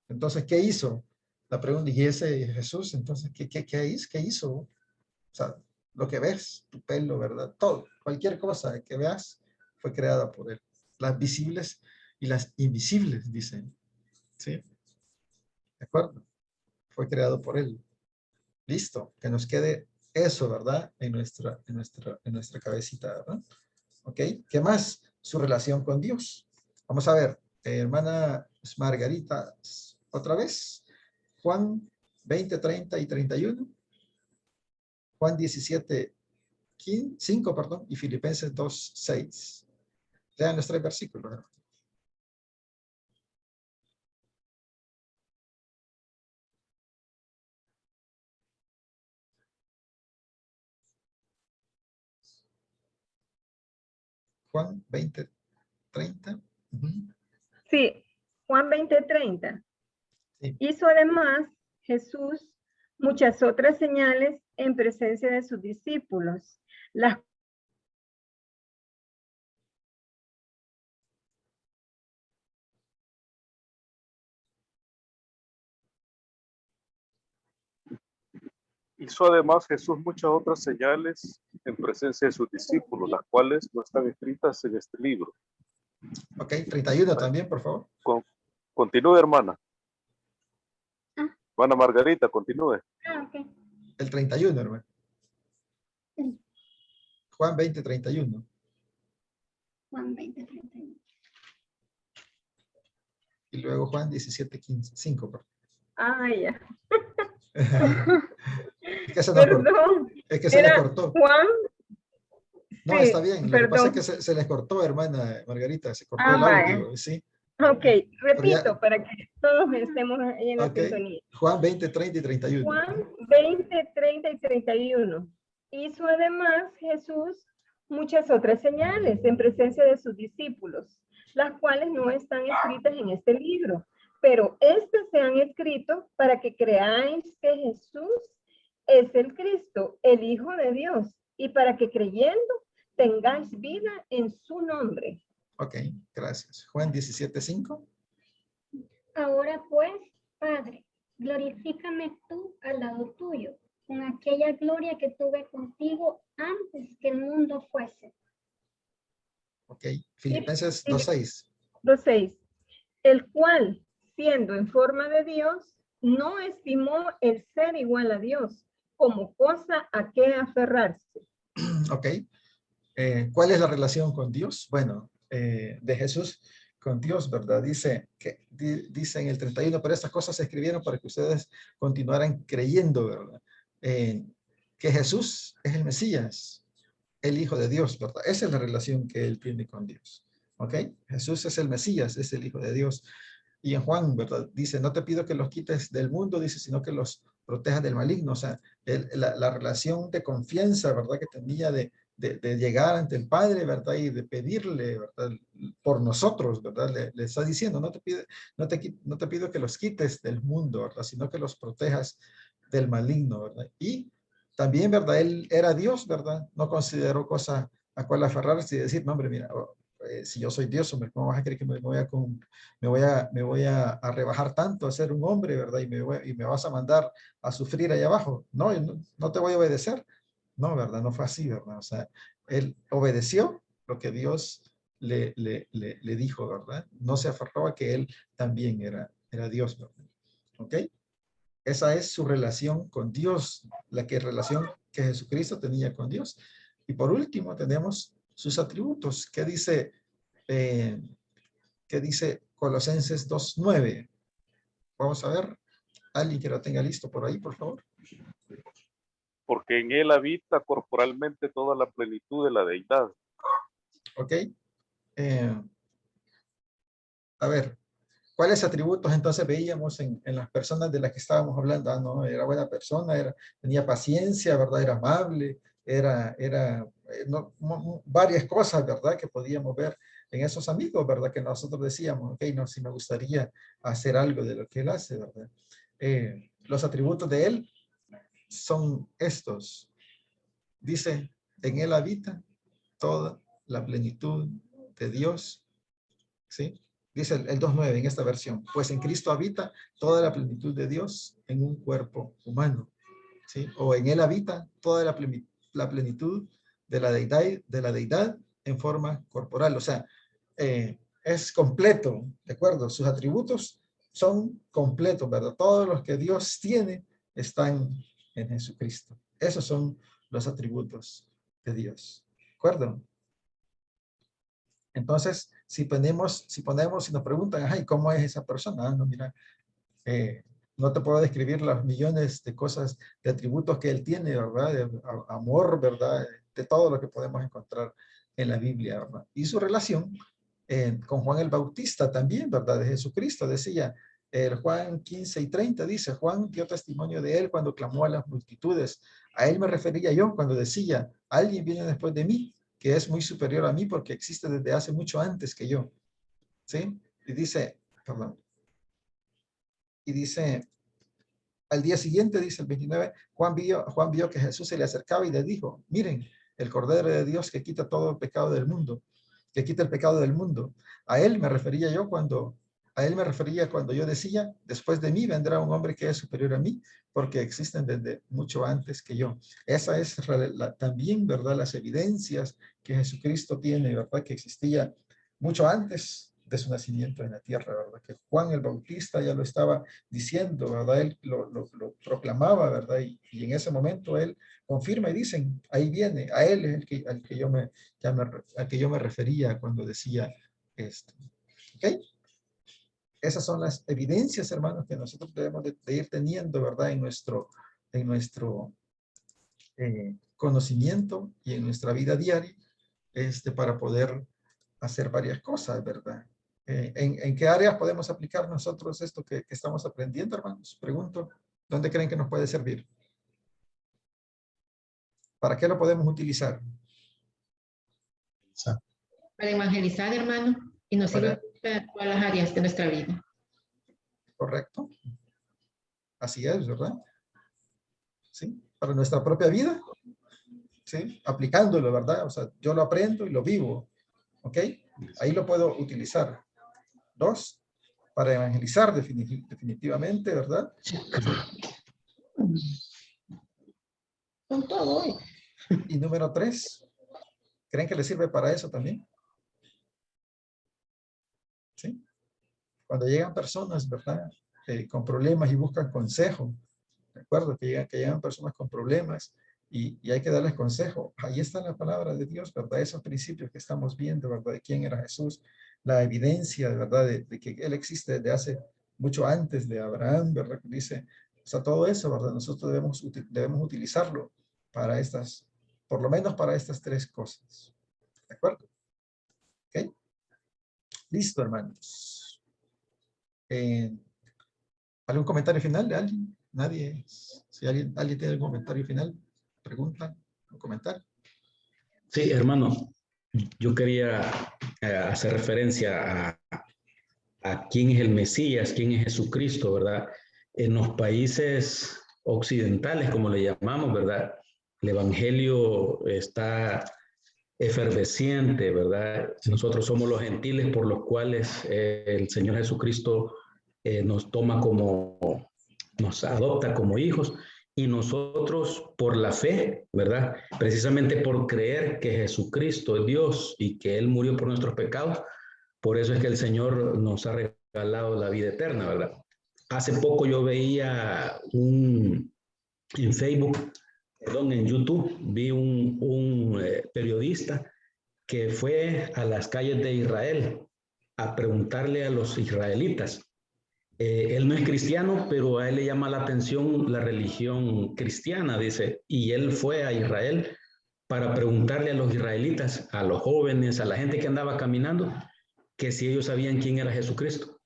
Entonces, ¿qué hizo? La pregunta, ¿y ese Jesús? Entonces, ¿qué hizo? O sea, lo que ves, tu pelo, ¿verdad? Todo, cualquier cosa que veas fue creada por él. Las visibles y las invisibles, dicen. ¿Sí? ¿De acuerdo? Fue creado por él. Listo, que nos quede eso, ¿verdad? En nuestra cabecita, ¿verdad? ¿Ok? ¿Qué más? Su relación con Dios. Vamos a ver, hermana Margarita, otra vez. Juan 20, 30 y 31. Juan 17, 5, perdón, y Filipenses 2, 6. Lean los 3 versículos, ¿verdad? Juan 20, 30. Sí, Juan 20:30. Sí. Hizo además Jesús muchas otras señales en presencia de sus discípulos, las Hizo además Jesús muchas otras señales en presencia de sus discípulos, las cuales no están escritas en este libro. Ok, 31 también, por favor. Continúe, hermana. Hermana Margarita, continúe. Ok. El 31, hermano. Juan 20, 31. Juan 20, 31. Y luego Juan 17, 15, 5, perdón. Ah, ya. Es que se nos cortó. Perdón. Es que se le Era cortó. Juan. No, Sí, está bien. Lo que pasa es perdón. que se les cortó, hermana Margarita. Se cortó Ah, el vaya. audio, ¿sí? Ok, Pero ya- repito para que todos estemos ahí en la ok. sintonía. Juan 20, 30 y 31. Juan 20, 30 y 31. Hizo además Jesús muchas otras señales en presencia de sus discípulos, las cuales no están escritas en este libro, pero estas se han escrito para que creáis que Jesús es el Cristo, el Hijo de Dios, y para que creyendo tengáis vida en su nombre. Ok, gracias. Juan 17, 5. Ahora pues, Padre, glorifícame tú al lado tuyo, con aquella gloria que tuve contigo antes que el mundo fuese. Ok, Filipenses 2, 6. 2:6. El cual, siendo en forma de Dios, no estimó el ser igual a Dios como cosa a que aferrarse. Ok. ¿Cuál es la relación con Dios? Bueno, de Jesús con Dios, ¿verdad? Dice en el 31, pero estas cosas se escribieron para que ustedes continuaran creyendo, ¿verdad? Que Jesús es el Mesías, el Hijo de Dios, ¿verdad? Esa es la relación que él tiene con Dios, ¿ok? Jesús es el Mesías, es el Hijo de Dios. Y en Juan, ¿verdad? Dice, no te pido que los quites del mundo, dice, sino que los protejas del maligno. O sea, la relación de confianza, ¿verdad? Que tenía de llegar ante el Padre, ¿verdad? Y de pedirle, ¿verdad? Por nosotros, ¿verdad? Le está diciendo, no te pido que los quites del mundo, ¿verdad? Sino que los protejas del maligno, ¿verdad? Y también, ¿verdad? Él era Dios, ¿verdad? No consideró cosa a cual aferrarse y decir, no, hombre, mira, si yo soy Dios, hombre, ¿cómo vas a creer que me voy a rebajar tanto a ser un hombre, ¿verdad? Y me vas a mandar a sufrir allá abajo. No, no te voy a obedecer. No, ¿verdad? No fue así, ¿verdad? O sea, él obedeció lo que Dios le dijo, ¿verdad? No se aferró a que él también era Dios, ¿verdad? ¿Ok? Esa es su relación con Dios, relación que Jesucristo tenía con Dios. Y por último tenemos sus atributos. ¿Qué dice Colosenses 2:9? Vamos a ver. Alguien que lo tenga listo por ahí, por favor. Porque en él habita corporalmente toda la plenitud de la deidad. Ok. A ver, ¿cuáles atributos entonces veíamos en las personas de las que estábamos hablando? Ah, no, era buena persona, tenía paciencia, ¿verdad? Era amable, varias cosas, ¿verdad? Que podíamos ver en esos amigos, ¿verdad? Que nosotros decíamos, ok, no, si me gustaría hacer algo de lo que él hace, ¿verdad? Los atributos de él son estos. Dice, en él habita toda la plenitud de Dios, ¿sí? Dice el 2:9 en esta versión, pues en Cristo habita toda la plenitud de Dios en un cuerpo humano, ¿sí? O en él habita toda la plenitud de la deidad en forma corporal. O sea, es completo, ¿de acuerdo? Sus atributos son completos, ¿verdad? Todos los que Dios tiene están en Jesucristo. Esos son los atributos de Dios, ¿de acuerdo? Entonces, si nos preguntan, ay, ¿cómo es esa persona? Ah, no, mira, no te puedo describir las millones de cosas, de atributos que él tiene, ¿verdad? De amor, ¿verdad? De todo lo que podemos encontrar en la Biblia, ¿verdad? Y su relación con Juan el Bautista también, ¿verdad? De Jesucristo, decía, Juan 15:30 dice, Juan dio testimonio de él cuando clamó a las multitudes. A él me refería yo cuando decía, alguien viene después de mí, que es muy superior a mí porque existe desde hace mucho antes que yo. ¿Sí? Y dice, al día siguiente, dice el 29, Juan vio que Jesús se le acercaba y le dijo, miren, el Cordero de Dios que quita todo el pecado del mundo, que quita el pecado del mundo. A él me refería cuando yo decía, después de mí vendrá un hombre que es superior a mí, porque existen desde mucho antes que yo. Esa es también, ¿verdad? Las evidencias que Jesucristo tiene, ¿verdad? Que existía mucho antes de su nacimiento en la tierra, ¿verdad? Que Juan el Bautista ya lo estaba diciendo, ¿verdad? Él lo proclamaba, ¿verdad? Y en ese momento él confirma y dicen, ahí viene, a él es al que yo me refería cuando decía esto. ¿Ok? Esas son las evidencias, hermanos, que nosotros debemos de ir teniendo, ¿verdad? En nuestro conocimiento y en nuestra vida diaria, para poder hacer varias cosas, ¿verdad? ¿En qué áreas podemos aplicar nosotros esto que estamos aprendiendo, hermanos? Pregunto, ¿dónde creen que nos puede servir? ¿Para qué lo podemos utilizar? Para evangelizar, hermano, y nos sirve para todas las áreas de nuestra vida. Correcto. Así es, ¿verdad? ¿Sí? Para nuestra propia vida, ¿sí? Aplicándolo, ¿verdad? O sea, yo lo aprendo y lo vivo, ¿ok? Ahí lo puedo utilizar. 2, para evangelizar definitivamente, ¿verdad? Con todo hoy. Y número 3, ¿creen que le sirve para eso también? ¿Sí? Cuando llegan personas, ¿verdad? Con problemas y buscan consejo, ¿de acuerdo? Que llegan personas con problemas y hay que darles consejo. Ahí está la palabra de Dios, ¿verdad? Esos principios que estamos viendo, ¿verdad? De quién era Jesús, la evidencia, ¿verdad? De que Él existe desde hace mucho antes de Abraham, ¿verdad? Dice, o sea, todo eso, ¿verdad? Nosotros debemos utilizarlo para estas, por lo menos para estas tres cosas. ¿De acuerdo? ¿Ok? Listo, hermanos. ¿Algún comentario final de alguien? Nadie. Si alguien tiene algún comentario final, pregunta o comentario. Sí, hermano, yo quería hacer referencia a quién es el Mesías, quién es Jesucristo, ¿verdad? En los países occidentales, como le llamamos, ¿verdad? El evangelio está efervesciente, ¿verdad? Nosotros somos los gentiles por los cuales el Señor Jesucristo nos toma como, nos adopta como hijos, y nosotros por la fe, ¿verdad? Precisamente por creer que Jesucristo es Dios y que Él murió por nuestros pecados, por eso es que el Señor nos ha regalado la vida eterna, ¿verdad? Hace poco yo veía en Facebook, perdón, en YouTube, vi un periodista que fue a las calles de Israel a preguntarle a los israelitas. Él no es cristiano, pero a él le llama la atención la religión cristiana, dice, y él fue a Israel para preguntarle a los israelitas, a los jóvenes, a la gente que andaba caminando, que si ellos sabían quién era Jesucristo.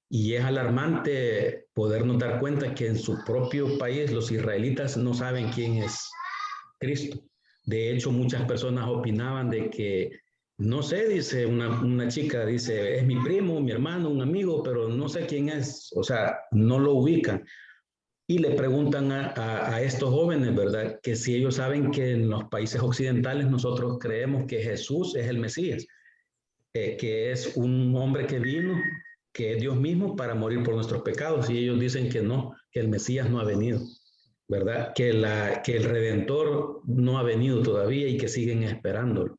Y es alarmante podernos dar cuenta que en su propio país los israelitas no saben quién es Cristo. De hecho, muchas personas opinaban de que, no sé, dice una chica, dice, es mi primo, mi hermano, un amigo, pero no sé quién es, o sea, no lo ubican. Y le preguntan a estos jóvenes, ¿verdad? Que si ellos saben que en los países occidentales nosotros creemos que Jesús es el Mesías, que es un hombre que vino, que es Dios mismo para morir por nuestros pecados, y ellos dicen que no, que el Mesías no ha venido, ¿verdad? Que el Redentor no ha venido todavía y que siguen esperándolo.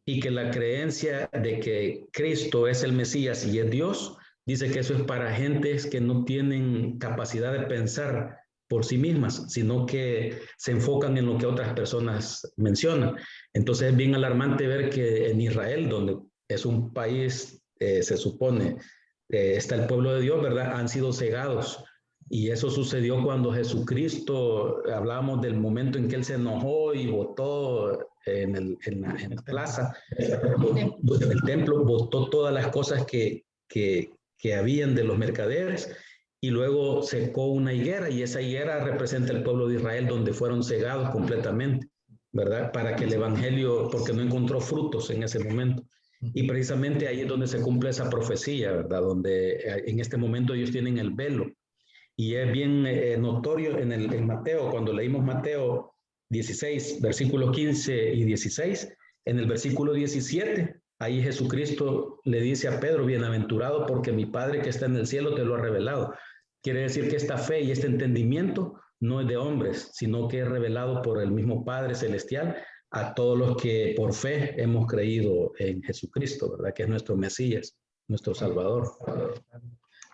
Y que la creencia de que Cristo es el Mesías y es Dios, dice que eso es para gentes que no tienen capacidad de pensar por sí mismas, sino que se enfocan en lo que otras personas mencionan. Entonces es bien alarmante ver que en Israel, donde es un país, se supone, está el pueblo de Dios, ¿verdad? Han sido cegados. Y eso sucedió cuando Jesucristo, hablábamos del momento en que Él se enojó y botó en la plaza, en el templo, botó todas las cosas que habían de los mercaderes, y luego secó una higuera, y esa higuera representa el pueblo de Israel, donde fueron cegados completamente, ¿verdad? Para que el evangelio, porque no encontró frutos en ese momento. Y precisamente ahí es donde se cumple esa profecía, ¿verdad? Donde en este momento ellos tienen el velo. Y es bien notorio en Mateo, cuando leímos Mateo 16, versículos 15 y 16, en el versículo 17, ahí Jesucristo le dice a Pedro, bienaventurado porque mi Padre que está en el cielo te lo ha revelado. Quiere decir que esta fe y este entendimiento no es de hombres, sino que es revelado por el mismo Padre Celestial a todos los que por fe hemos creído en Jesucristo, ¿verdad? Que es nuestro Mesías, nuestro Salvador.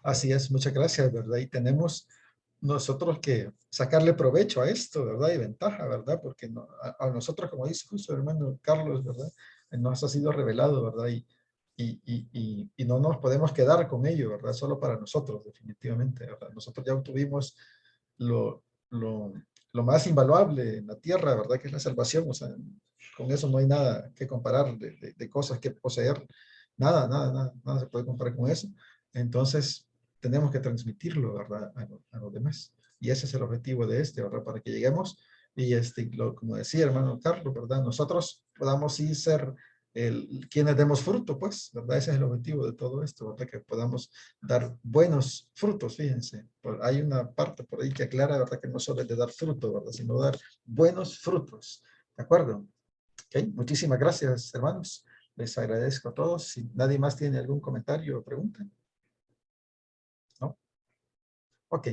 Así es, muchas gracias, ¿verdad? Y tenemos nosotros que sacarle provecho a esto, ¿verdad? Y ventaja, ¿verdad? Porque a nosotros, como dice justo el hermano Carlos, ¿verdad? Nos ha sido revelado, ¿verdad? Y no nos podemos quedar con ello, ¿verdad? Solo para nosotros, definitivamente, ¿verdad? Nosotros ya obtuvimos lo más invaluable en la tierra, ¿verdad? Que es la salvación, o sea, con eso no hay nada que comparar de cosas que poseer, nada se puede comparar con eso. Entonces, tenemos que transmitirlo, ¿verdad? A los demás. Y ese es el objetivo de ¿verdad? Para que lleguemos y, como decía hermano Carlos, ¿verdad? Nosotros podamos sí ser quienes demos fruto, pues, ¿verdad? Ese es el objetivo de todo esto, ¿verdad? Que podamos dar buenos frutos, fíjense. Hay una parte por ahí que aclara, ¿verdad? Que no solo es de dar fruto, ¿verdad? Sino dar buenos frutos, ¿de acuerdo? Ok, muchísimas gracias, hermanos. Les agradezco a todos. Si nadie más tiene algún comentario o pregunta. ¿No? Ok.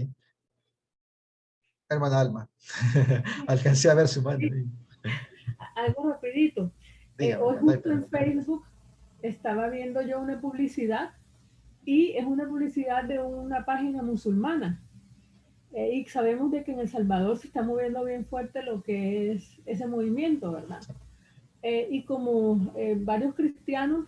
Hermana Alma, alcancé a ver su mano. Algo rapidito. Dígame, Hoy justo en Facebook estaba viendo yo una publicidad, y es una publicidad de una página musulmana. Y sabemos de que en El Salvador se está moviendo bien fuerte lo que es ese movimiento, ¿verdad? Y como varios cristianos,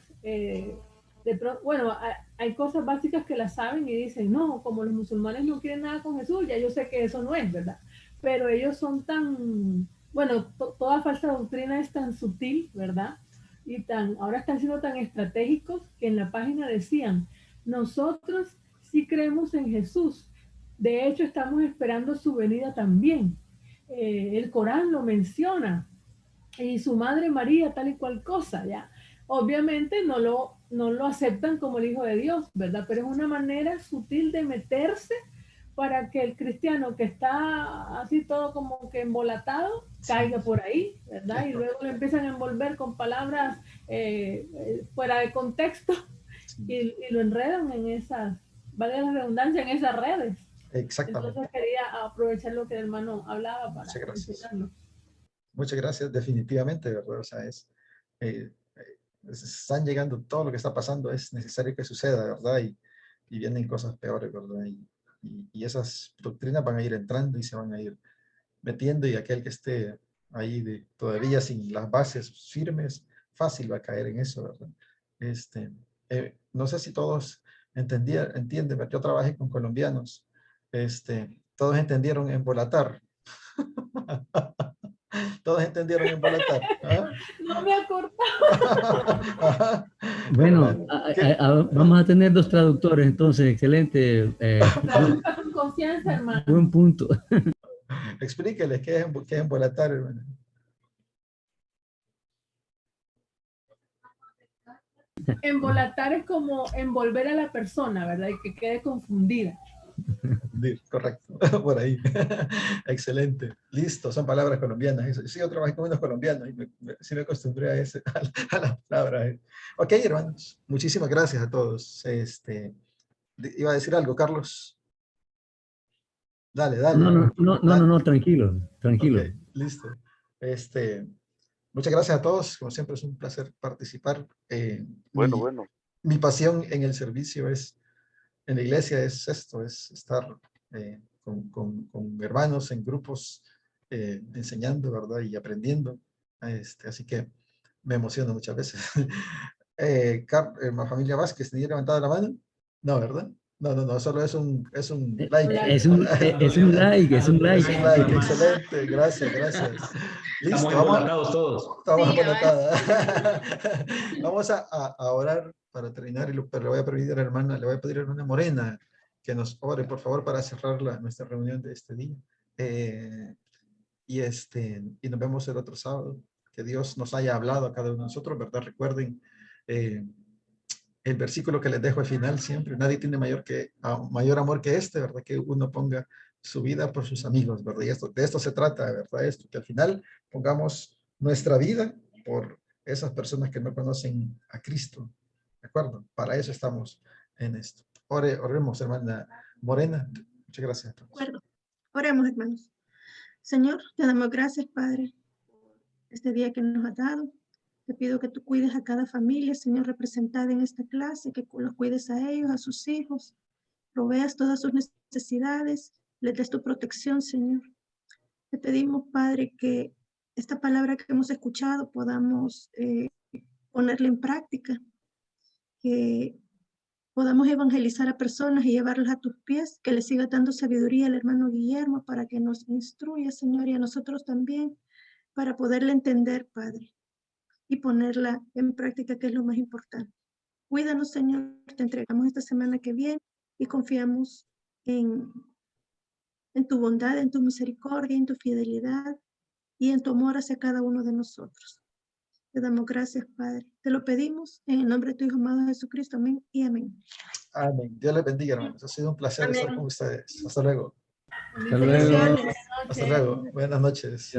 bueno, hay cosas básicas que las saben y dicen, no, como los musulmanes no quieren nada con Jesús, ya yo sé que eso no es, ¿verdad? Pero ellos son tan, bueno, toda falsa doctrina es tan sutil, ¿verdad? Y ahora están siendo tan estratégicos que en la página decían, nosotros sí creemos en Jesús, de hecho estamos esperando su venida también. El Corán lo menciona, y su madre María, tal y cual cosa, ¿ya? Obviamente no lo aceptan como el Hijo de Dios, ¿verdad? Pero es una manera sutil de meterse para que el cristiano que está así todo como que embolatado caiga por ahí, ¿verdad? Y luego le empiezan a envolver con palabras fuera de contexto y lo enredan en esas, vale la redundancia, en esas redes. Exactamente. Entonces quería aprovechar lo que el hermano hablaba para mencionarlo. Muchas gracias, definitivamente, ¿verdad? O sea, están llegando, todo lo que está pasando es necesario que suceda, ¿verdad? Y vienen cosas peores, ¿verdad? Y esas doctrinas van a ir entrando y se van a ir metiendo, y aquel que esté ahí todavía sin las bases firmes, fácil va a caer en eso, ¿verdad? No sé si todos entienden, yo trabajé con colombianos, todos entendieron embolatar. Todos entendieron embolatar. ¿Ah? No me acuerdo. Bueno, vamos a tener 2 traductores, entonces, excelente. Con confianza, hermano. Buen punto. Explíqueles qué es embolatar, hermano. Embolatar es como envolver a la persona, ¿verdad? Y que quede confundida. Correcto, por ahí. Excelente. Listo, son palabras colombianas. Sí, yo trabajé con unos colombianos y sí me acostumbré a las palabras. Ok, hermanos, muchísimas gracias a todos. Iba a decir algo, Carlos. Dale. No, tranquilo. Okay, listo. Muchas gracias a todos. Como siempre es un placer participar. Mi pasión en el servicio en la iglesia es esto, es estar con hermanos en grupos enseñando, ¿verdad? Y aprendiendo. Así que me emociono muchas veces. Familia Vázquez, ¿tenía levantada la mano? No, ¿verdad? No, solo es un like. Es un like. Es un like, excelente, gracias. Listo, estamos embolatados todos. Estamos embolatados. Vamos a orar para terminar, pero le voy a pedir a la hermana Morena que nos ore, por favor, para cerrar nuestra reunión de este día. Y nos vemos el otro sábado. Que Dios nos haya hablado a cada uno de nosotros, ¿verdad? Recuerden el versículo que les dejo al final siempre: nadie tiene mayor amor que ¿verdad? Que uno ponga su vida por sus amigos, ¿verdad? Y de esto se trata, ¿verdad? Que al final pongamos nuestra vida por esas personas que no conocen a Cristo, ¿de acuerdo? Para eso estamos en esto. Oremos, hermana Morena. Muchas gracias a todos. De acuerdo. Oremos, hermanos. Señor, te damos gracias, Padre, por este día que nos has dado. Te pido que tú cuides a cada familia, Señor, representada en esta clase, que los cuides a ellos, a sus hijos, proveas todas sus necesidades, les des tu protección, Señor. Te pedimos, Padre, que esta palabra que hemos escuchado podamos ponerla en práctica, que podamos evangelizar a personas y llevarlas a tus pies, que le siga dando sabiduría al hermano Guillermo para que nos instruya, Señor, y a nosotros también, para poderle entender, Padre, y ponerla en práctica, que es lo más importante. Cuídanos, Señor, te entregamos esta semana que viene y confiamos en tu bondad, en tu misericordia, en tu fidelidad y en tu amor hacia cada uno de nosotros. Te damos gracias, Padre. Te lo pedimos en el nombre de tu Hijo amado Jesucristo. Amén y amén. Amén. Dios les bendiga, hermanos. Ha sido un placer estar con ustedes. Hasta luego. Hasta luego. Hasta luego. Buenas noches.